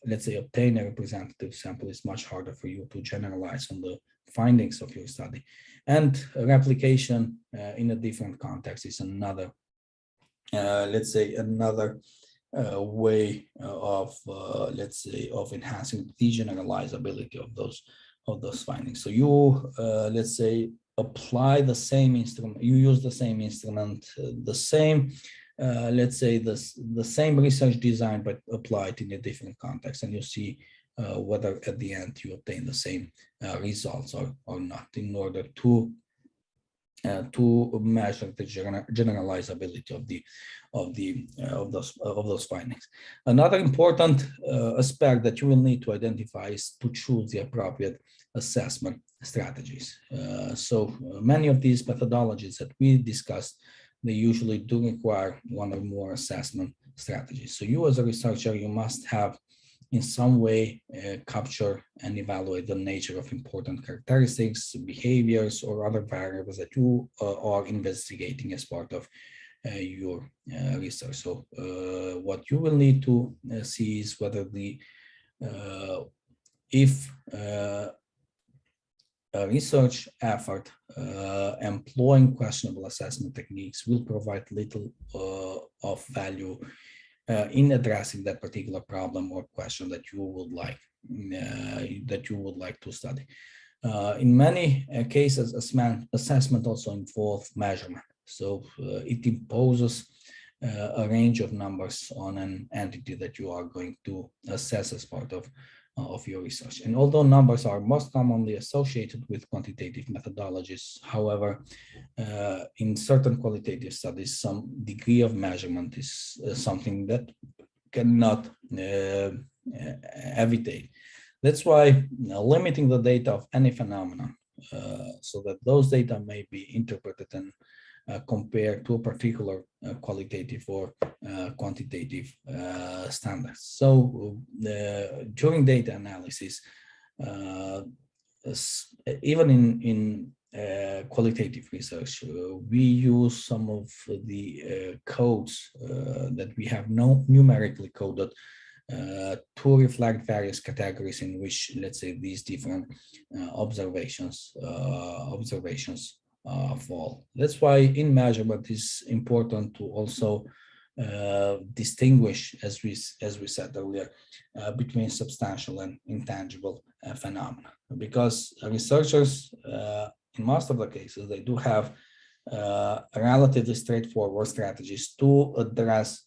let's say, obtain a representative sample, it's much harder for you to generalize on the findings of your study. And replication in a different context is another, let's say, another way of, let's say, of enhancing the generalizability of those findings. So you, let's say, apply the same instrument, you use the same instrument, the same, let's say, the same research design, but applied in a different context, and you see whether at the end you obtain the same results or not, in order to measure the generalizability of those findings. Another important aspect that you will need to identify is to choose the appropriate assessment strategies. So many of these methodologies that we discussed, they usually do require one or more assessment strategies. So you as a researcher, you must have in some way capture and evaluate the nature of important characteristics, behaviors, or other variables that you are investigating as part of your research. So what you will need to see is whether the if a research effort employing questionable assessment techniques will provide little of value in addressing that particular problem or question that you would like to study. In many cases, assessment also involves measurement. So it imposes a range of numbers on an entity that you are going to assess as part of your research. And although numbers are most commonly associated with quantitative methodologies, however, in certain qualitative studies, some degree of measurement is something that cannot evitate. That's why limiting the data of any phenomenon so that those data may be interpreted and compared to a particular qualitative or quantitative standards. So during data analysis, even in qualitative research, we use some of the codes that we have numerically coded to reflect various categories in which, let's say, these different observations fall. That's why in measurement is important to also distinguish, as we said earlier, between substantial and intangible phenomena, because researchers in most of the cases, they do have relatively straightforward strategies to address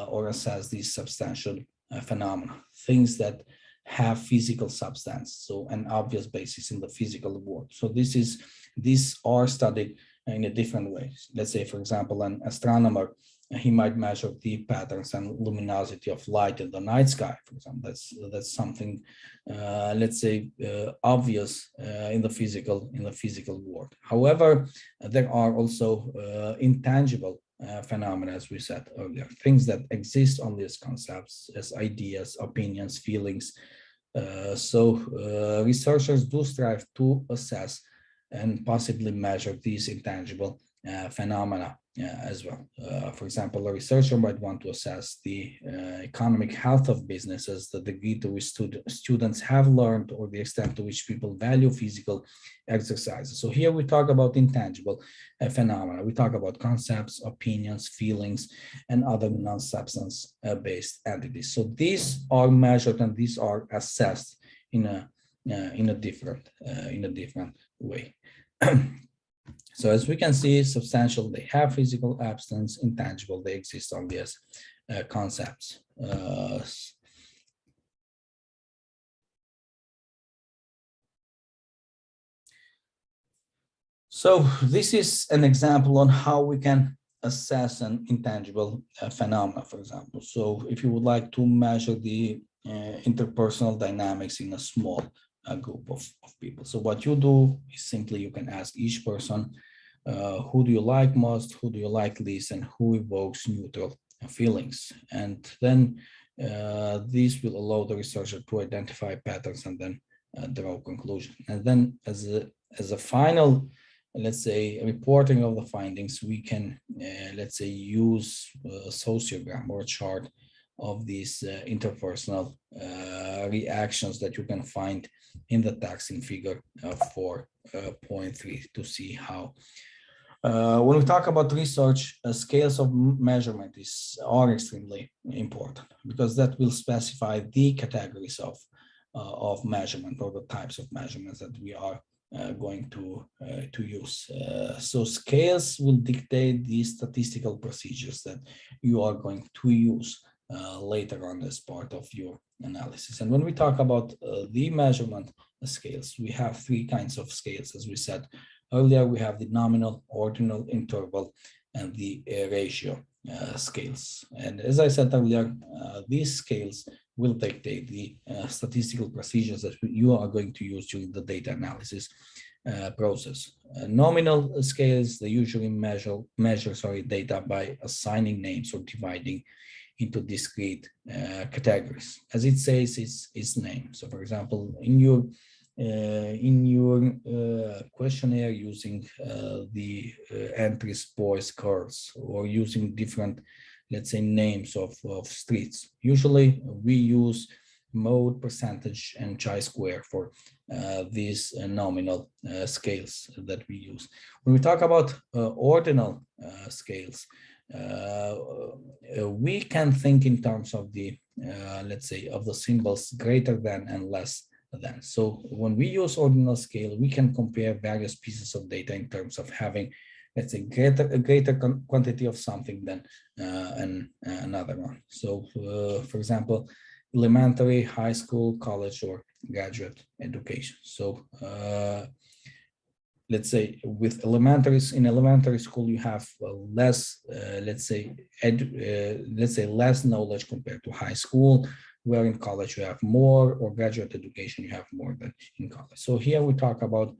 or assess these substantial phenomena, things that have physical substance, so an obvious basis in the physical world. So these are studied in a different way. Let's say, for example, an astronomer, he might measure the patterns and luminosity of light in the night sky, for example. That's something, let's say, obvious in the physical world. However, there are also intangible phenomena, as we said earlier, things that exist only as concepts, as ideas, opinions, feelings. So researchers do strive to assess and possibly measure these intangible phenomena as well. For example, a researcher might want to assess the economic health of businesses, the degree to which students have learned, or the extent to which people value physical exercises. So here we talk about intangible phenomena. We talk about concepts, opinions, feelings, and other non-substance based entities. So these are measured and these are assessed in a different way. So as we can see, substantial, they have physical absence; intangible, they exist only as concepts. So this is an example on how we can assess an intangible phenomena, for example. So if you would like to measure the interpersonal dynamics in a small group of people. So what you do is simply you can ask each person, who do you like most, who do you like least, and who evokes neutral feelings. And then this will allow the researcher to identify patterns and then draw conclusions. And then as a final, let's say, reporting of the findings, we can, let's say, use a sociogram or a chart of these interpersonal reactions that you can find in the text in figure 4.3 to see how. When we talk about research, scales of measurement are extremely important because that will specify the categories of measurement or the types of measurements that we are going to use. So scales will dictate the statistical procedures that you are going to use later on as part of your analysis. And when we talk about the measurement scales, we have three kinds of scales, as we said earlier. We have the nominal, ordinal, interval, and the ratio scales. And as I said earlier, these scales will dictate the statistical procedures that you are going to use during the data analysis process. Nominal scales, they usually measure data by assigning names or dividing into discrete categories. As it says, its name. So for example, in your questionnaire, using the entries, boys, girls, or using different, let's say, names of streets. Usually we use mode, percentage, and chi-square for these nominal scales that we use. When we talk about ordinal scales, we can think in terms of the, let's say, of the symbols greater than and less than. So when we use ordinal scale, we can compare various pieces of data in terms of having, let's say, a greater quantity of something than another one. So for example, elementary, high school, college, or graduate education. So let's say with in elementary school, you have less, let's say less knowledge compared to high school, where in college you have more, or graduate education you have more than in college. So here we talk about,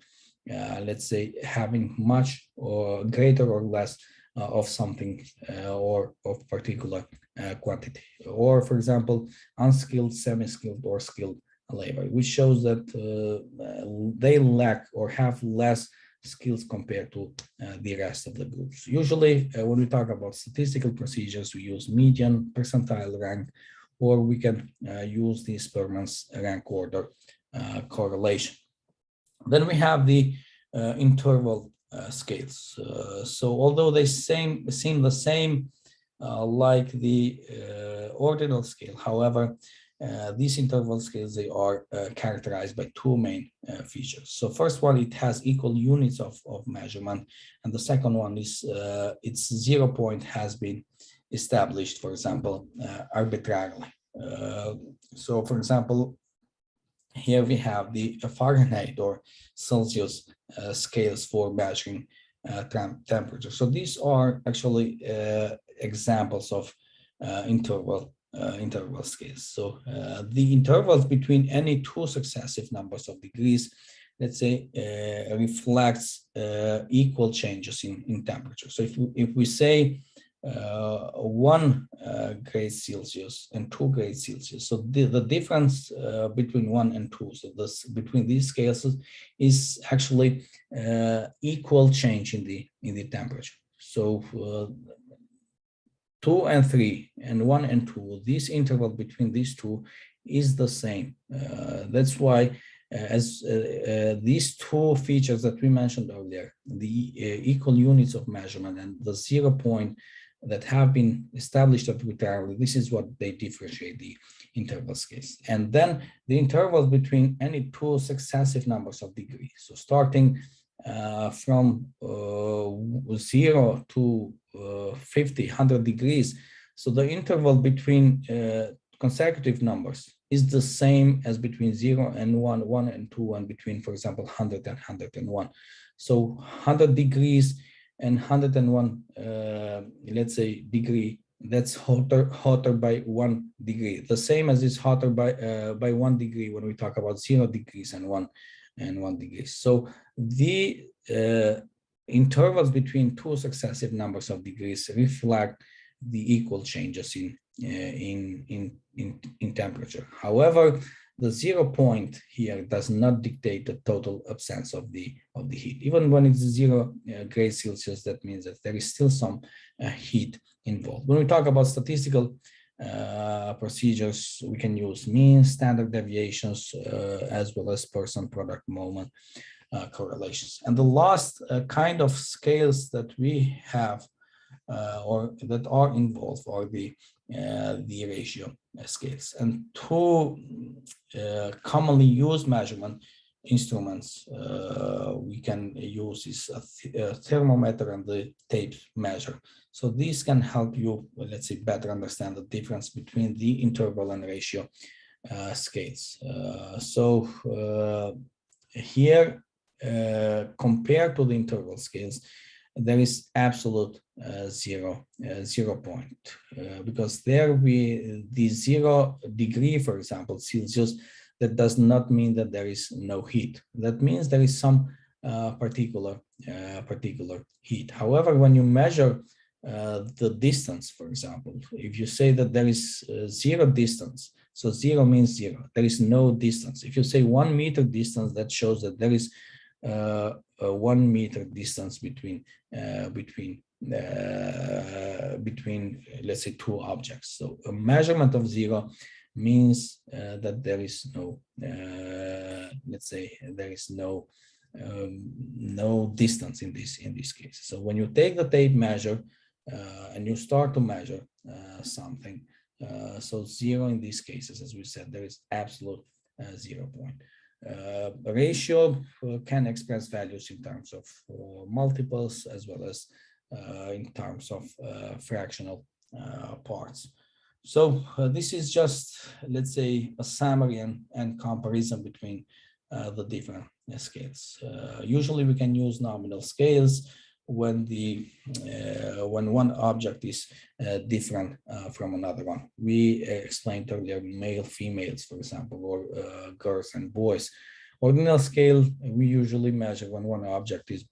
let's say, having much or greater or less of something or of particular quantity. Or for example, unskilled, semi-skilled, or skilled labor, which shows that they lack or have less skills compared to the rest of the groups. Usually when we talk about statistical procedures, we use median, percentile, rank, or we can use the Spearman's rank order correlation. Then we have the interval scales. So although they seem the same like the ordinal scale, however, these interval scales, they are characterized by two main features. So first one, it has equal units of measurement, and the second one is its 0 point has been established, for example, arbitrarily. So for example, here we have the Fahrenheit or Celsius scales for measuring temperature. So these are actually examples of interval scales. So the intervals between any two successive numbers of degrees, let's say, reflects equal changes in temperature. So if we say 1 grade Celsius and 2 grades Celsius, so the difference between 1 and 2, so this between these scales is actually equal change in the temperature. So 2 and 3 and 1 and 2, this interval between these two is the same. That's why as these two features that we mentioned earlier, the equal units of measurement and the 0 point that have been established arbitrarily, this is what they differentiate the interval scales. And then the intervals between any two successive numbers of degrees. So starting from 0 to 50, 100 degrees. So the interval between consecutive numbers is the same as between 0 and 1, 1 and 2, and between, for example, 100 and 101. So 100 degrees and 101, let's say, degree, that's hotter by 1 degree. The same as it's hotter by 1 degree when we talk about 0 degrees and 1 degree. So the intervals between two successive numbers of degrees reflect the equal changes in temperature. However, the 0 point here does not dictate the total absence of the heat. Even when it's 0 degrees Celsius, that means that there is still some heat involved. When we talk about statistical procedures, we can use means, standard deviations, as well as person product moment correlations. And the last kind of scales that we have or that are involved are the ratio scales. And two commonly used measurement instruments we can use is a thermometer and the tape measure. So these can help you, let's say, better understand the difference between the interval and ratio scales. Here, compared to the interval scales, there is absolute 0 point, because there the 0 degree, for example, Celsius, that does not mean that there is no heat. That means there is some particular heat. However, when you measure the distance, for example, if you say that there is 0 distance, so 0 means 0, there is no distance. If you say 1 meter distance, that shows that there is 1 meter distance between let's say 2 objects. So a measurement of 0 means that there is no let's say there is no distance in this case. So when you take the tape measure and you start to measure something, so 0 in these cases, as we said, there is absolute 0 point. A ratio can express values in terms of multiples as well as in terms of fractional parts. So this is just, let's say, a summary and comparison between the different scales. Usually we can use nominal scales when one object is different from another one. We explained earlier male, females, for example, or girls and boys. Ordinal scale, we usually measure when one object is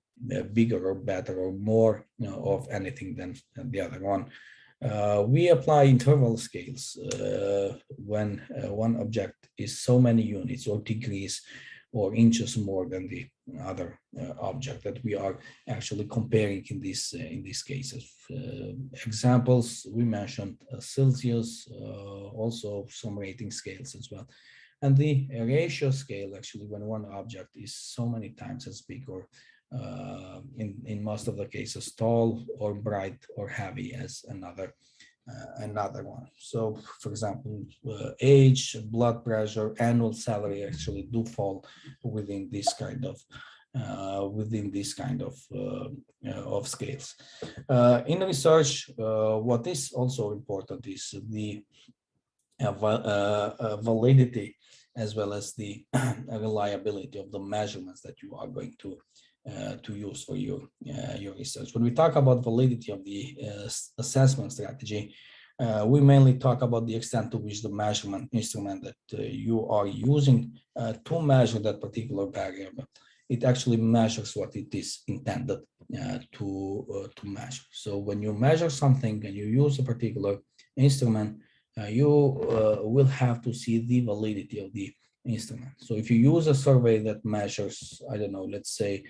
bigger or better or more of anything than the other one. We apply interval scales when one object is so many units or degrees or inches more than the other object that we are actually comparing in these cases. Examples, we mentioned Celsius, also some rating scales as well. And the ratio scale, actually, when one object is so many times as big or in most of the cases tall or bright or heavy as another one. So, for example, age, blood pressure, annual salary actually do fall within this kind of scales. In research, what is also important is the validity as well as the reliability of the measurements that you are going to use for your research. When we talk about validity of the assessment strategy, we mainly talk about the extent to which the measurement instrument that you are using to measure that particular variable, it actually measures what it is intended to measure. So when you measure something and you use a particular instrument, you will have to see the validity of the instrument. So if you use a survey that measures, I don't know, let's say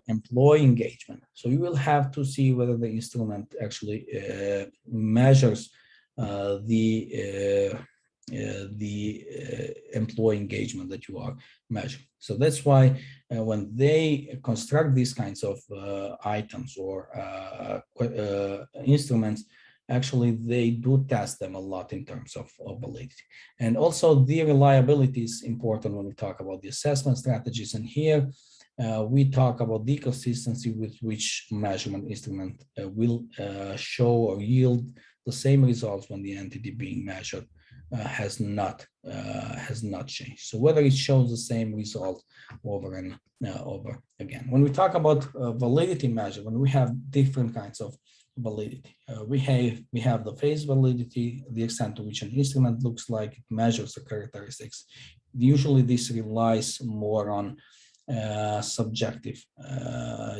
employee engagement, so you will have to see whether the instrument actually measures the employee engagement that you are measuring. So that's why when they construct these kinds of items or instruments, actually they do test them a lot in terms of validity. And also the reliability is important when we talk about the assessment strategies. And here we talk about the consistency with which measurement instrument will show or yield the same results when the entity being measured has not changed. So whether it shows the same result over and over again. When we talk about validity measurement, we have different kinds of validity. We have the face validity, the extent to which an instrument looks like, it measures the characteristics. Usually this relies more on subjective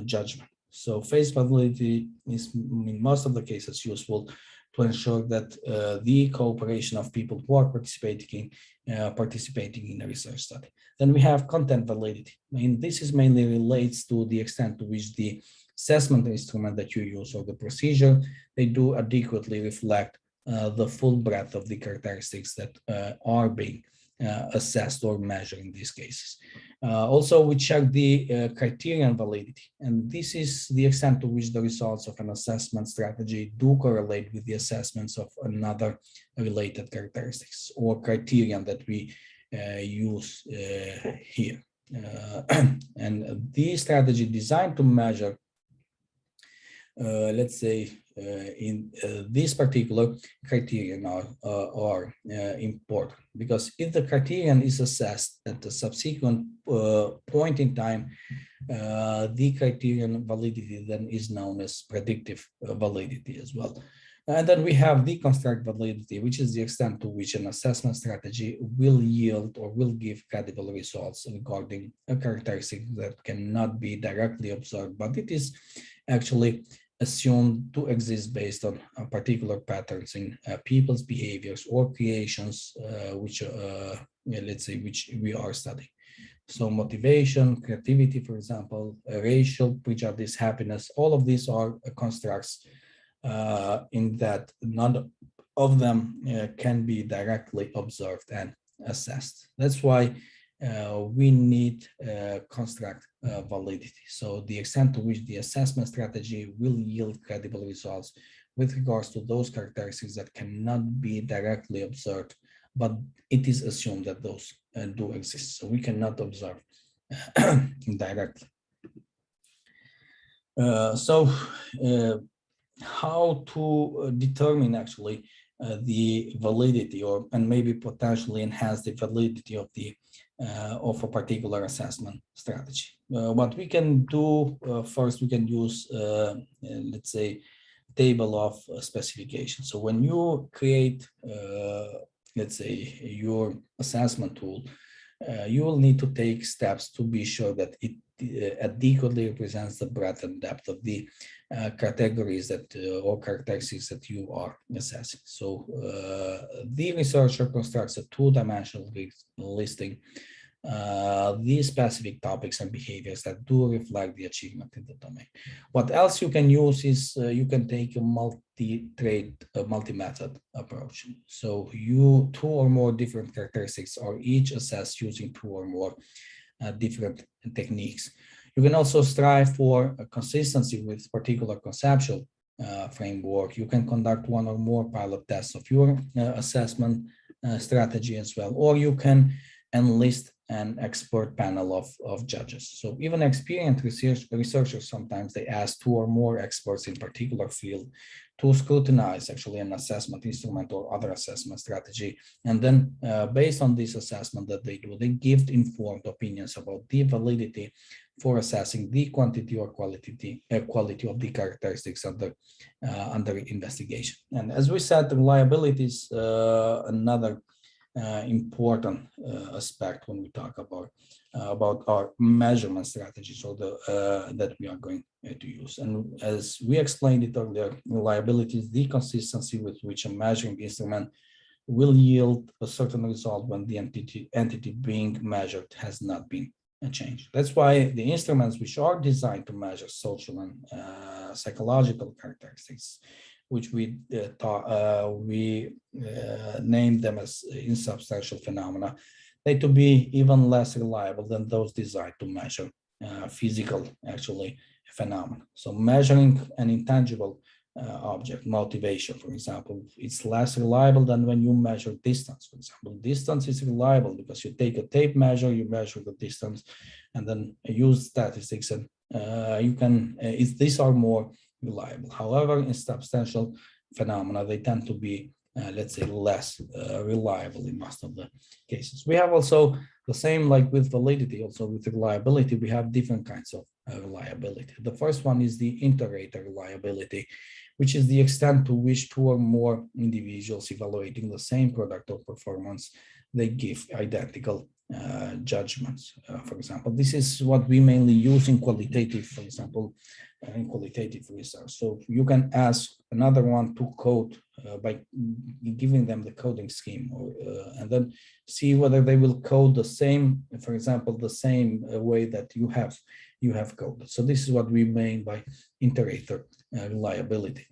judgment. So face validity is in most of the cases useful to ensure that the cooperation of people who are participating in a research study. Then we have content validity. And this is mainly relates to the extent to which the assessment instrument that you use or the procedure, they do adequately reflect the full breadth of the characteristics that are being assessed or measured in these cases. Also, we check the criterion validity, and this is the extent to which the results of an assessment strategy do correlate with the assessments of another related characteristics or criterion that we use here. And the strategy designed to measure, let's say, in this particular criterion are important, because if the criterion is assessed at the subsequent point in time, the criterion validity then is known as predictive validity as well. And then we have the construct validity, which is the extent to which an assessment strategy will yield or will give credible results regarding a characteristic that cannot be directly observed, but it is actually assumed to exist based on particular patterns in people's behaviors or creations, which let's say, which we are studying. So motivation, creativity, for example, racial prejudice, happiness, all of these are constructs in that none of them can be directly observed and assessed. That's why we need construct validity. So the extent to which the assessment strategy will yield credible results with regards to those characteristics that cannot be directly observed, but it is assumed that those do exist. So we cannot observe directly. How to determine actually the validity and maybe potentially enhance the validity of the of a particular assessment strategy. What we can do first, we can use let's say table of specifications. So when you create let's say your assessment tool, you will need to take steps to be sure that it adequately represents the breadth and depth of the categories that or characteristics that you are assessing. So the researcher constructs a two-dimensional listing these specific topics and behaviors that do reflect the achievement in the domain. What else you can use is you can take a multi-method approach. So two or more different characteristics are each assessed using two or more different techniques. You can also strive for a consistency with particular conceptual framework. You can conduct one or more pilot tests of your assessment strategy as well, or you can enlist an expert panel of judges. So even experienced researchers, sometimes they ask two or more experts in particular field to scrutinize actually an assessment instrument or other assessment strategy. And then based on this assessment that they do, they give informed opinions about the validity for assessing the quantity or quality of the characteristics under investigation. And as we said, reliability is another important aspect when we talk about our measurement strategies, or that we are going to use. And as we explained it earlier, reliability is the consistency with which a measuring instrument will yield a certain result when the entity being measured has not been changed. That's why the instruments which are designed to measure social and psychological characteristics, which we named them as insubstantial phenomena, they to be even less reliable than those designed to measure physical actually phenomena. So measuring an intangible object, motivation, for example, it's less reliable than when you measure distance. For example, distance is reliable because you take a tape measure, you measure the distance, and then use statistics, and these are more reliable. However, in substantial phenomena, they tend to be let's say, less reliable in most of the cases. We have also the same like with validity, also with reliability, we have different kinds of reliability. The first one is the inter-rater reliability, which is the extent to which two or more individuals evaluating the same product or performance, they give identical judgments. For example, this is what we mainly use in qualitative, for example, in qualitative research. So you can ask another one to code by giving them the coding scheme, or, and then see whether they will code the same, for example, the same way that you have coded. So this is what we mean by inter-rater reliability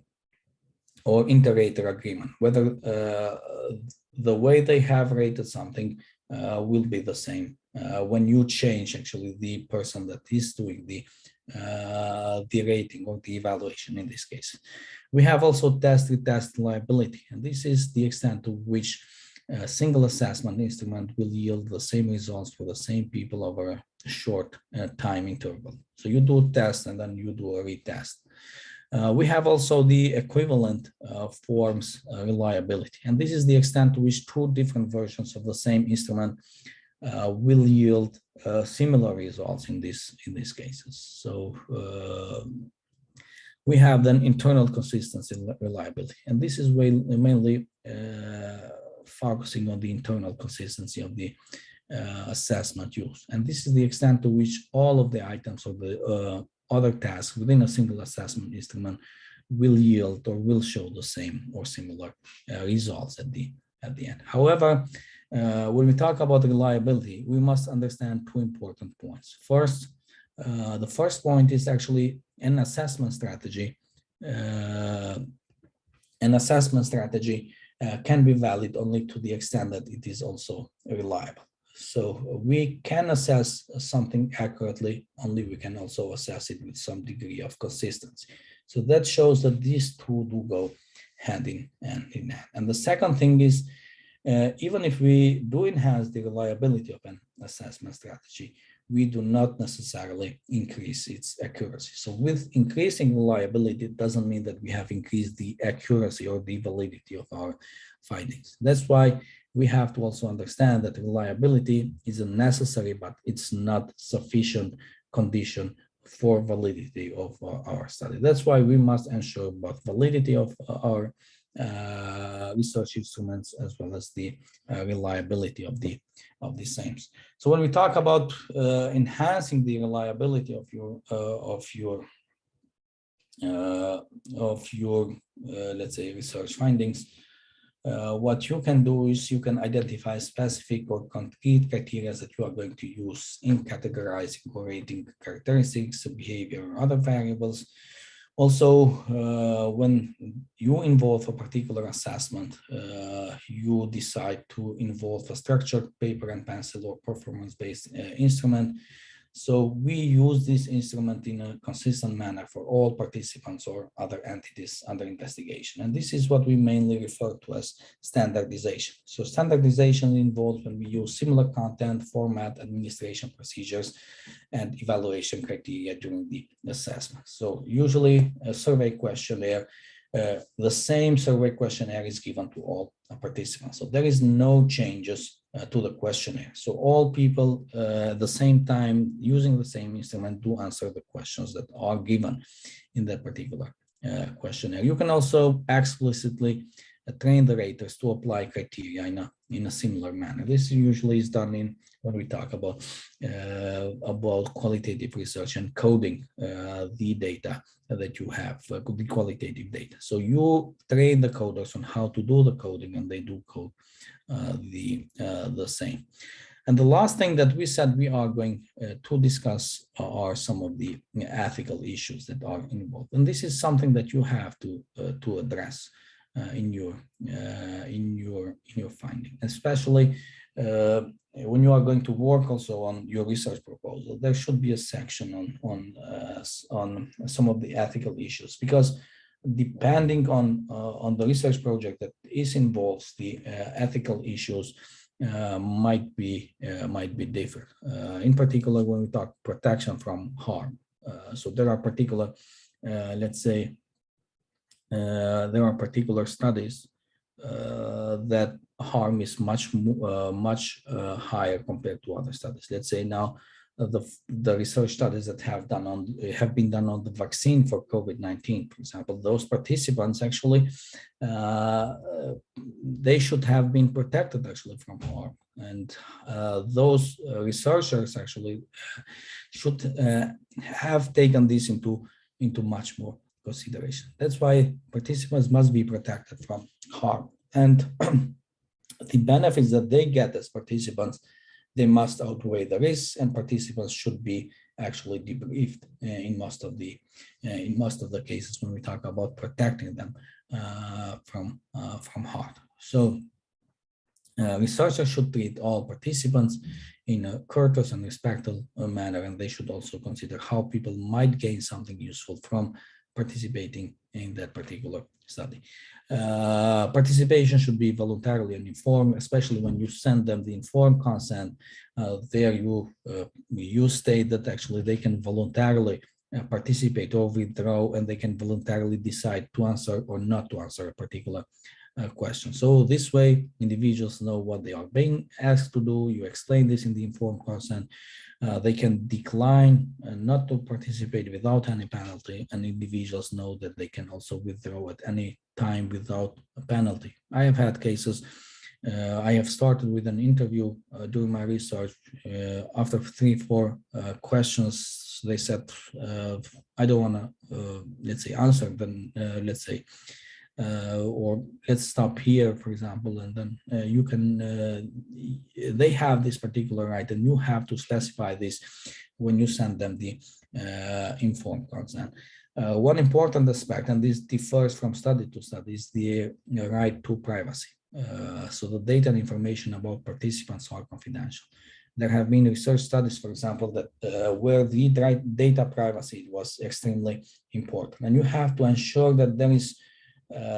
or inter-rater agreement, whether the way they have rated something will be the same when you change actually the person that is doing the rating or the evaluation in this case. We have also test-retest reliability, and this is the extent to which a single assessment instrument will yield the same results for the same people over a short time interval. So you do a test and then you do a retest. We have also the equivalent forms reliability, and this is the extent to which two different versions of the same instrument will yield similar results in these cases. So we have then internal consistency and reliability, and this is mainly focusing on the internal consistency of the assessment used, and this is the extent to which all of the items of the other tasks within a single assessment instrument will yield or will show the same or similar results at the end. However, when we talk about reliability, we must understand two important points. First, the first point is actually an assessment strategy. An assessment strategy can be valid only to the extent that it is also reliable. So we can assess something accurately, only we can also assess it with some degree of consistency. So that shows that these two do go hand in hand. And the second thing is, even if we do enhance the reliability of an assessment strategy, we do not necessarily increase its accuracy. So with increasing reliability, it doesn't mean that we have increased the accuracy or the validity of our findings. That's why we have to also understand that reliability is a necessary, but it's not sufficient condition for validity of our study. That's why we must ensure both validity of our research instruments as well as the reliability of the same. So when we talk about enhancing the reliability of your let's say research findings, what you can do is you can identify specific or concrete criteria that you are going to use in categorizing or rating characteristics, behavior, or other variables. Also, when you involve a particular assessment, you decide to involve a structured paper and pencil or performance-based instrument. So we use this instrument in a consistent manner for all participants or other entities under investigation. And this is what we mainly refer to as standardization. So standardization involves when we use similar content, format, administration procedures, and evaluation criteria during the assessment. So usually a survey questionnaire, the same survey questionnaire is given to all participants. So there is no changes to the questionnaire. So all people at the same time using the same instrument do answer the questions that are given in that particular questionnaire. You can also explicitly train the raters to apply criteria in a similar manner. This usually is done when we talk about qualitative research and coding the data that you have, the qualitative data. So you train the coders on how to do the coding, and they do code the same. And the last thing that we said we are going to discuss are some of the ethical issues that are involved, and this is something that you have to address in your finding, especially when you are going to work also on your research proposal. There should be a section on some of the ethical issues, because depending on the research project that involves, the ethical issues might be different. In particular, when we talk protection from harm, so there are particular, let's say, there are particular studies that harm is much higher compared to other studies. Let's say now the research studies that have been done on the vaccine for COVID-19, for example, those participants actually they should have been protected actually from harm, and those researchers actually should have taken this into much more consideration. That's why participants must be protected from harm, and the benefits that they get as participants, they must outweigh the risks, and participants should be actually debriefed in most of the cases when we talk about protecting them from harm. So researchers should treat all participants in a courteous and respectful manner, and they should also consider how people might gain something useful from participating in that particular study. Participation should be voluntarily and informed, especially when you send them the informed consent. There you state that actually they can voluntarily participate or withdraw, and they can voluntarily decide to answer or not to answer a particular question. So this way, individuals know what they are being asked to do. You explain this in the informed consent. They can decline not to participate without any penalty, and individuals know that they can also withdraw at any time without a penalty. I have had cases. I have started with an interview during my research. After 3-4 questions, they said, I don't want to, let's say, answer, then let's say, or let's stop here, for example, and then you can, they have this particular right, and you have to specify this when you send them the informed consent. One important aspect, and this differs from study to study, is the right to privacy. So the data and information about participants are confidential. There have been research studies, for example, that where the data privacy was extremely important, and you have to ensure that there is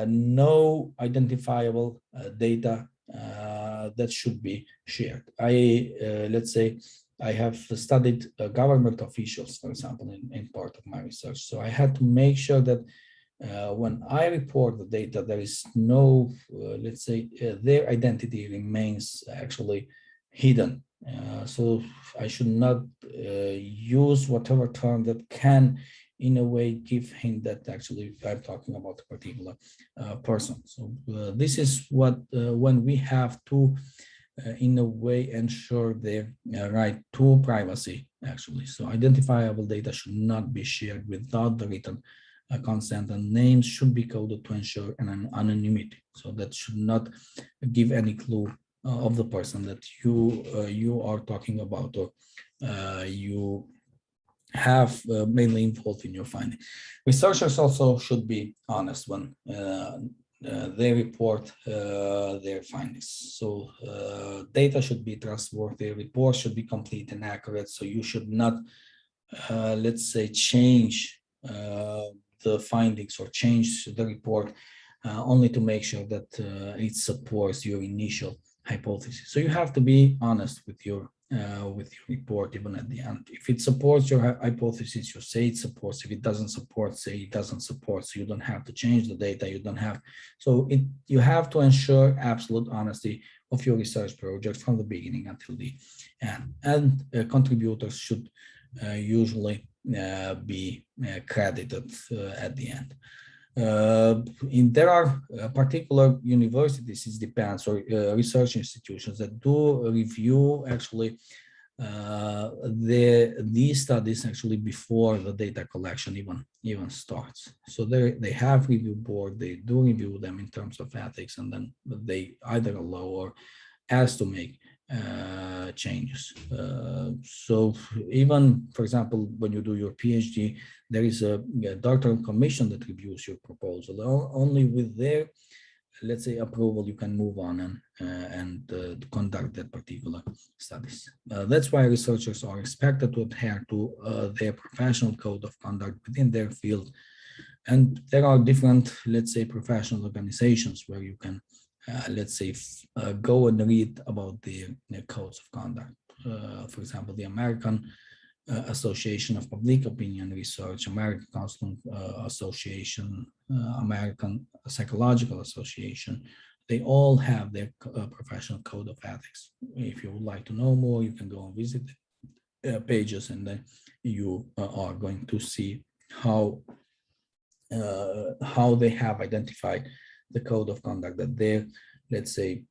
no identifiable data that should be shared. Let's say I have studied government officials, for example, in part of my research. So I had to make sure that when I report the data, there is no, let's say, their identity remains actually hidden. So I should not use whatever term that can in a way give hint that actually I'm talking about a particular person. So this is what when we have to in a way ensure the right to privacy actually. So identifiable data should not be shared without the written consent, and names should be coded to ensure an anonymity. So that should not give any clue of the person that you are talking about, or you have mainly involved in your finding. Researchers also should be honest when they report their findings. So data should be trustworthy, reports should be complete and accurate. So you should not, let's say, change the findings or change the report only to make sure that it supports your initial hypothesis. So you have to be honest with your report even at the end. If it supports your hypothesis, you say it supports. If it doesn't support, say it doesn't support. So you don't have to change the data. You don't have. So you have to ensure absolute honesty of your research project from the beginning until the end. And contributors should usually be credited at the end. There are particular universities, it depends, or research institutions that do review actually these studies actually before the data collection even starts. So they have review board, they do review them in terms of ethics, and then they either allow or ask to make changes. So even, for example, when you do your PhD, there is a doctoral commission that reviews your proposal. Only with their, let's say, approval, you can move on and conduct that particular studies. That's why researchers are expected to adhere to their professional code of conduct within their field. And there are different, let's say, professional organizations where you can let's say, go and read about the codes of conduct. For example, the American Association of Public Opinion Research, American Counseling Association, American Psychological Association, they all have their professional code of ethics. If you would like to know more, you can go and visit the pages, and then you are going to see how they have identified the code of conduct that their, let's say,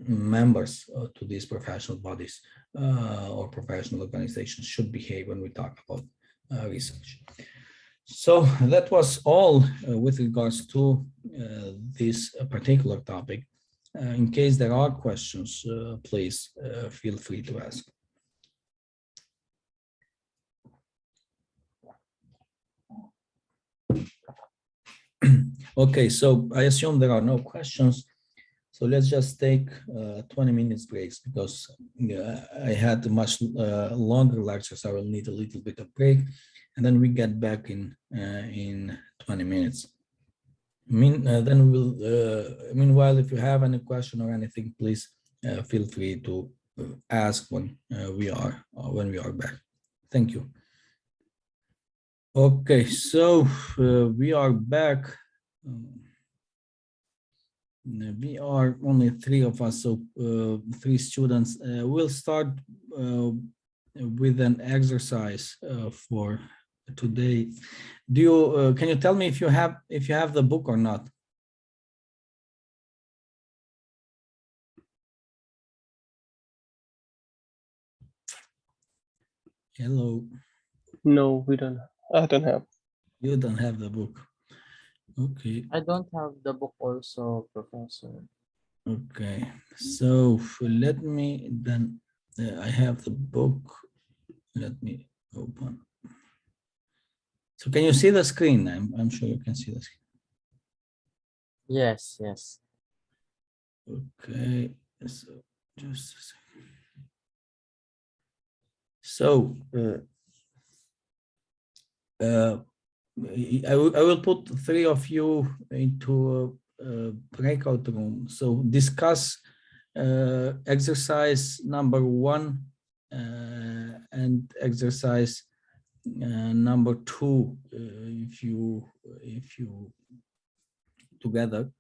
members to these professional bodies or professional organizations should behave when we talk about research. So that was all with regards to this particular topic. In case there are questions, please feel free to ask. Okay, so I assume there are no questions. So let's just take 20 minutes breaks, because I had a much longer lecture, so I will need a little bit of break, and then we get back in 20 minutes. Then we'll, meanwhile, if you have any question or anything, please feel free to ask when we are back. Thank you. Okay, so we are back. We are only 3 of us, so 3 students. We'll start with an exercise for today. Do you can you tell me if you have the book or not? Hello. No, we don't. I don't have. You don't have the book. Okay. I don't have the book also, Professor. Okay. So let me then. I have the book. Let me open. So can you see the screen? I'm sure you can see the screen. Yes, yes. Okay. So just a second. So I will put 3 of you into a breakout room. So discuss exercise number 1 and exercise number 2 if you together,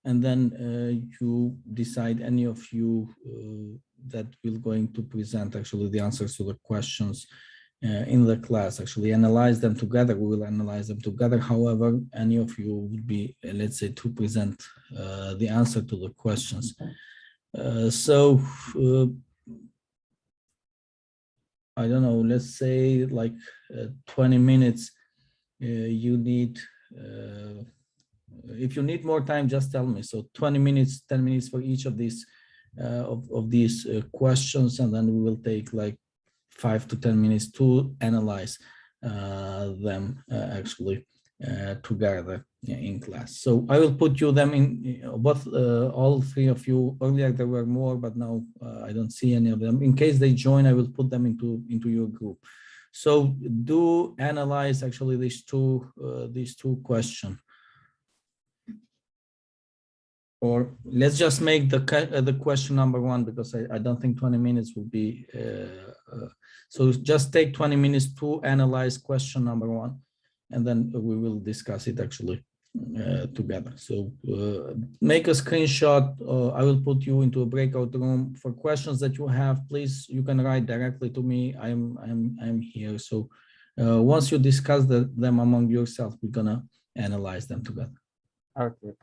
and then you decide, any of you that will going to present actually the answers to the questions in the class, actually analyze them together. We will analyze them together. However, any of you would be, let's say, to present the answer to the questions. So I don't know, let's say like 20 minutes you need. If you need more time, just tell me. So 20 minutes, 10 minutes for each of these questions, and then we will take like 5 to 10 minutes to analyze them actually together in class. So I will put you them in both, all 3 of you. Earlier there were more, but now I don't see any of them. In case they join, I will put them into your group. So do analyze actually these two questions. Or let's just make the question number 1, because I don't think 20 minutes will be. So just take 20 minutes to analyze question number 1, and then we will discuss it actually together. So make a screenshot. I will put you into a breakout room. For questions that you have, please, you can write directly to me. I'm here. So once you discuss them among yourself, we're gonna analyze them together. Okay.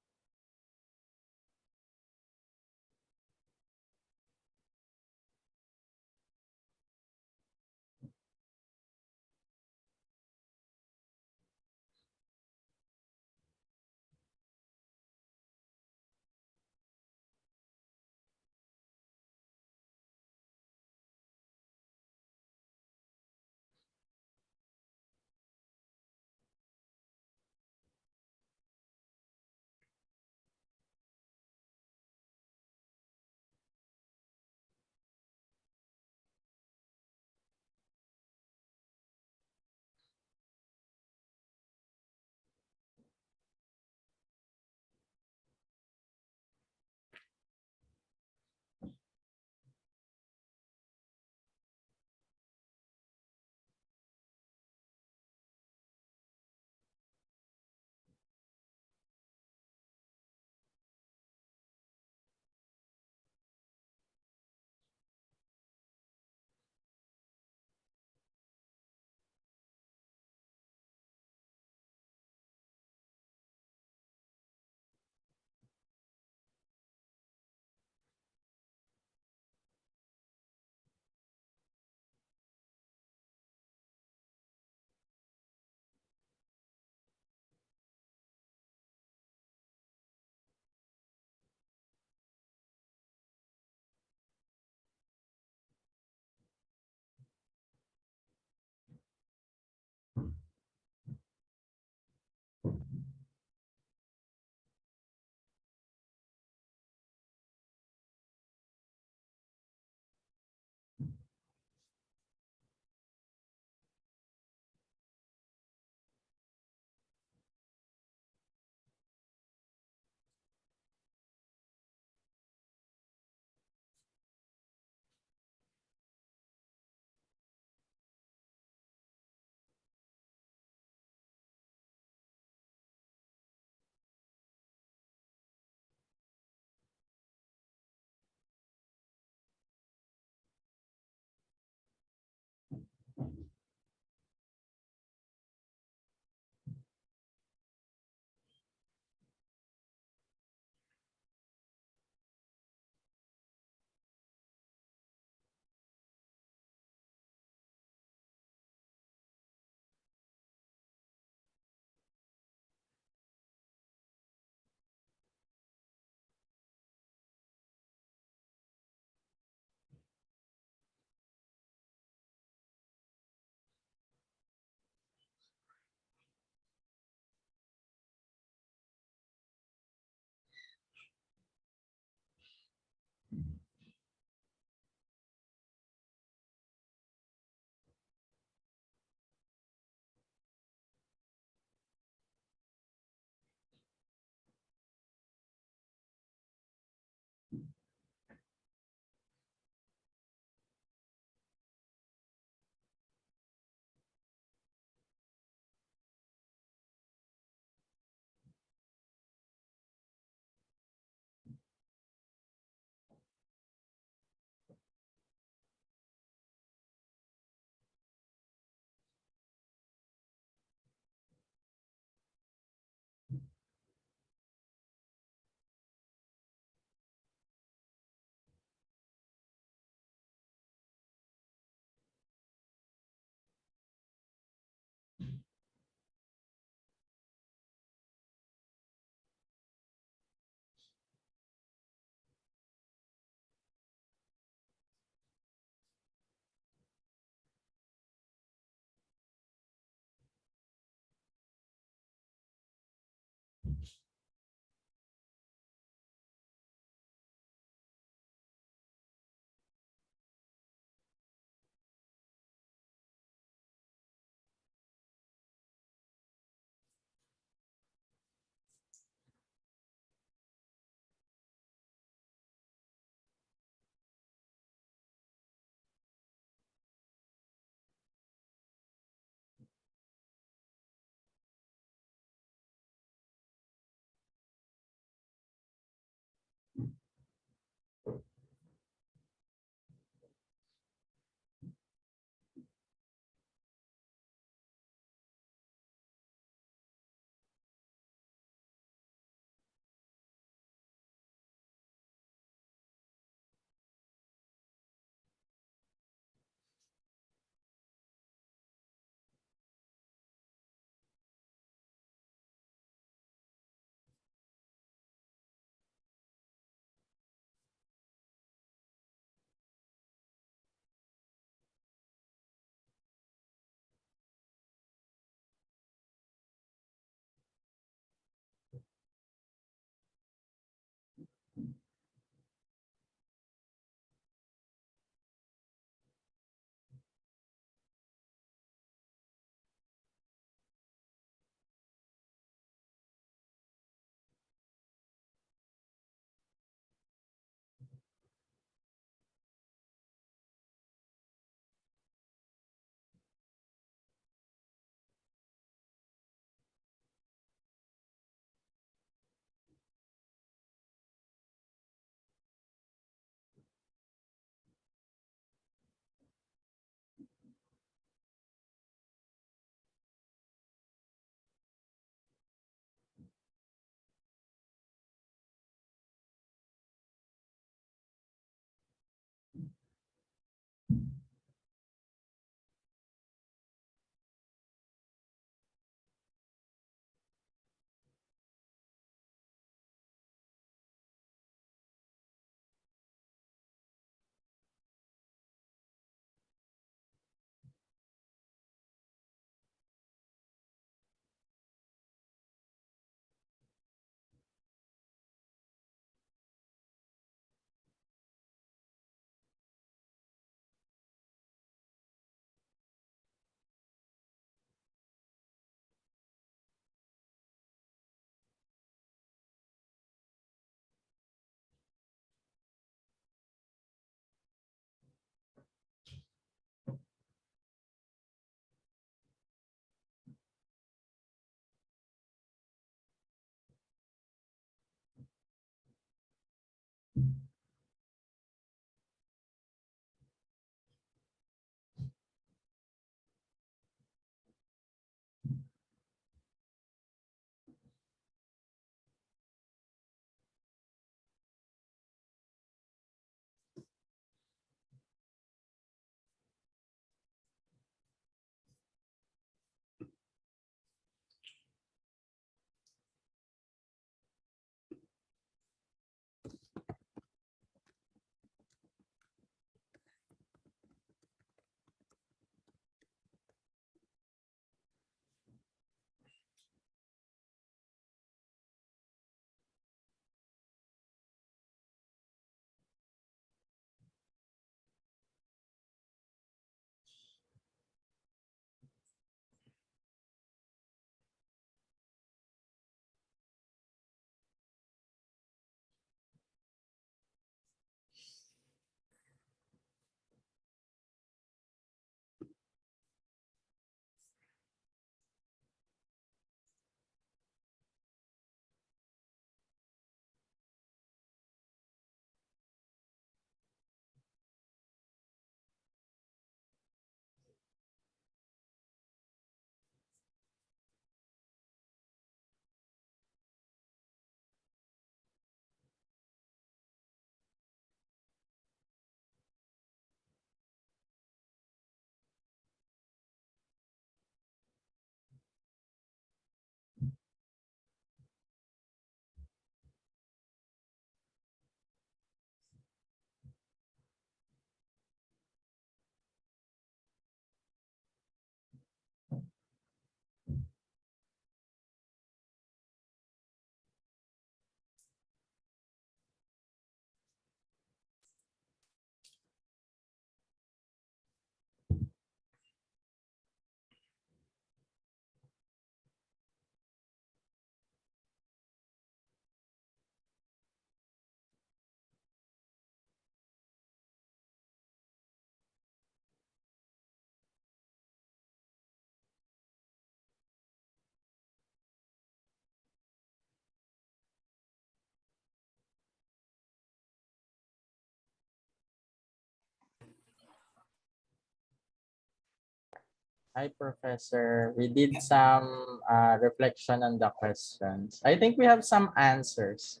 Hi, Professor. We did some reflection on the questions. I think we have some answers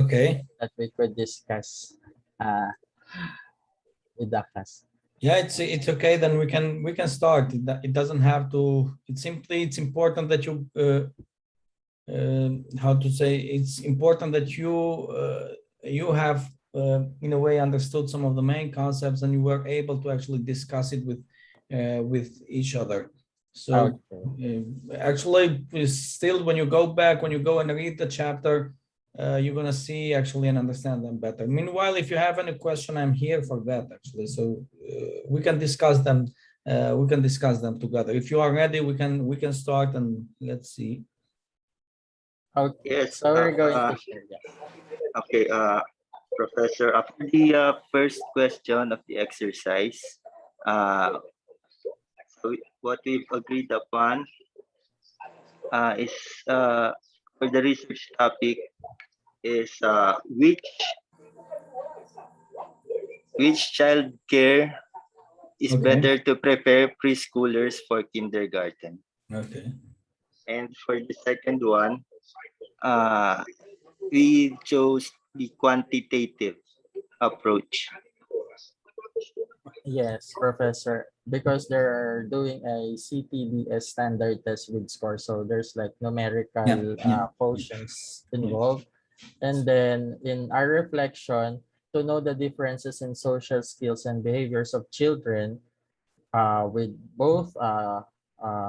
Okay. that we could discuss uh, with the class. Yeah, it's okay. Then we can start. It doesn't have to. It's important that you how to say, it's important that you have in a way understood some of the main concepts and you were able to actually discuss it with each other. So actually, still, when you go back, when you go and read the chapter, you're gonna see actually and understand them better. Meanwhile, if you have any question, I'm here for that actually. So we can discuss them. We can discuss them together. If you are ready, we can start and let's see. Okay, Yes. so we're going to share. Yeah. Okay, Professor, after the first question of the exercise, so what we've agreed upon is for the research topic is which child care is Okay. better to prepare preschoolers for kindergarten. Okay. And for the second one, we chose the quantitative approach. Yes, Professor, because they're doing a CTDS standard test with score, so there's like numerical quotients involved. And then in our reflection, to know the differences in social skills and behaviors of children with both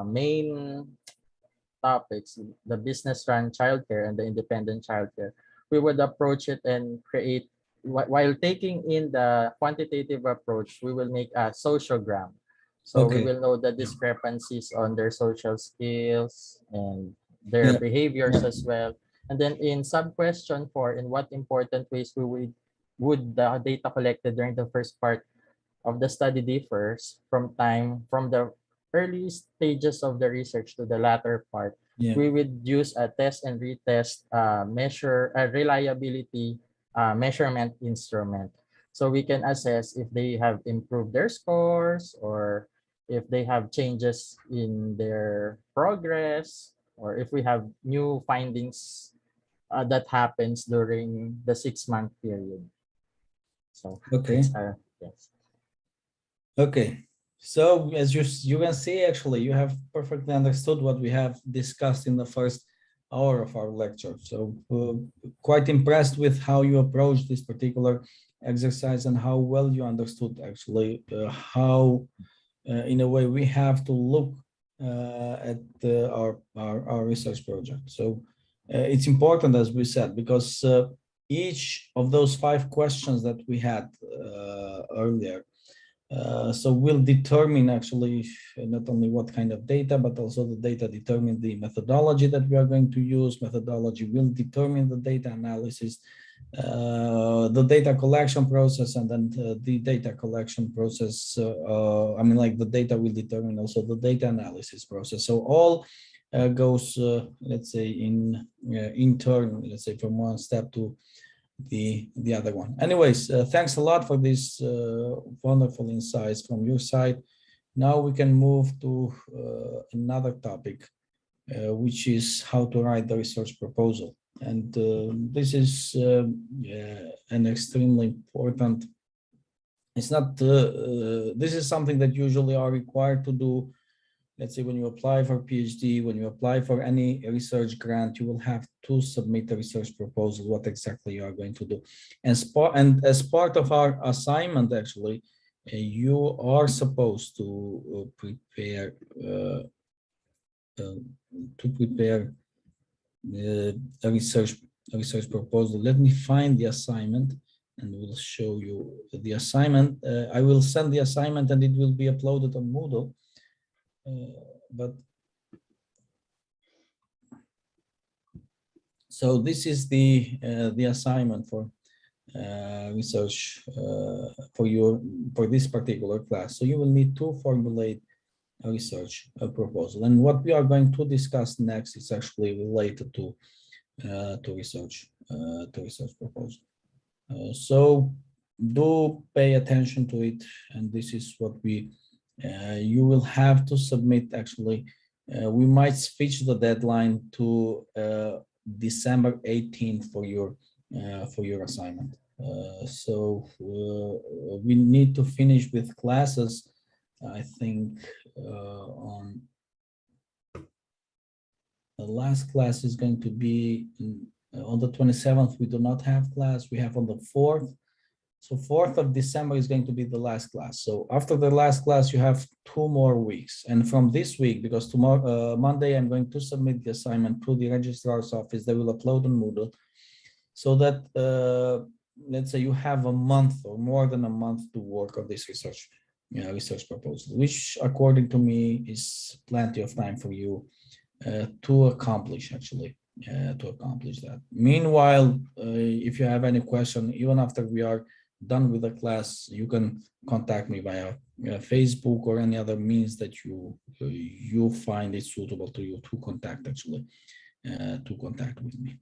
main topics, the business run childcare and the independent childcare, we would approach it and create, while taking in the quantitative approach, we will make a sociogram. So we will know the discrepancies on their social skills and their behaviors as well. And then in sub-question 4, in what important ways would the data collected during the first part of the study differs from the early stages of the research to the latter part. We would use a test and retest measure a reliability measurement instrument. So we can assess if they have improved their scores or if they have changes in their progress or if we have new findings that happens during the 6-month period. So yes. Okay, so as you can see, actually, you have perfectly understood what we have discussed in the first hour of our lecture. So quite impressed with how you approached this particular exercise and how well you understood actually how, in a way, we have to look at our research project. So it's important, as we said, because each of those 5 questions that we had earlier, so we'll determine actually not only what kind of data, but also the data determine the methodology that we are going to use. Methodology will determine the data analysis, the data collection process, and then the data collection process. I mean, like the data will determine also the data analysis process. So all goes, let's say, in turn, let's say, from one step to the other one. Anyways, thanks a lot for these wonderful insights from your side. Now we can move to another topic, which is how to write the research proposal. And this is an extremely important, it's not, this is something that usually are required to do. Let's say when you apply for PhD, when you apply for any research grant, you will have to submit a research proposal, what exactly you are going to do. And as part of our assignment, actually, you are supposed to prepare a research proposal. Let me find the assignment and we'll show you the assignment. I will send the assignment and it will be uploaded on Moodle. But so this is the assignment for research for this particular class. So you will need to formulate a research proposal, and what we are going to discuss next is actually related to research proposal. So do pay attention to it, and this is what we you will have to submit, actually, we might switch the deadline to December 18th for your assignment. So we need to finish with classes, I think, on the last class is going to be on the 27th. We do not have class. We have on the 4th. So 4th of December is going to be the last class. So after the last class, you have 2 more weeks. And from this week, because tomorrow, Monday, I'm going to submit the assignment to the registrar's office. They will upload on Moodle, so that let's say you have a month or more than a month to work on this research proposal, which according to me is plenty of time for you to accomplish, actually, to accomplish that. Meanwhile, if you have any question, even after we are done with the class, you can contact me via Facebook or any other means that you find it suitable to you to contact, actually, to contact with me.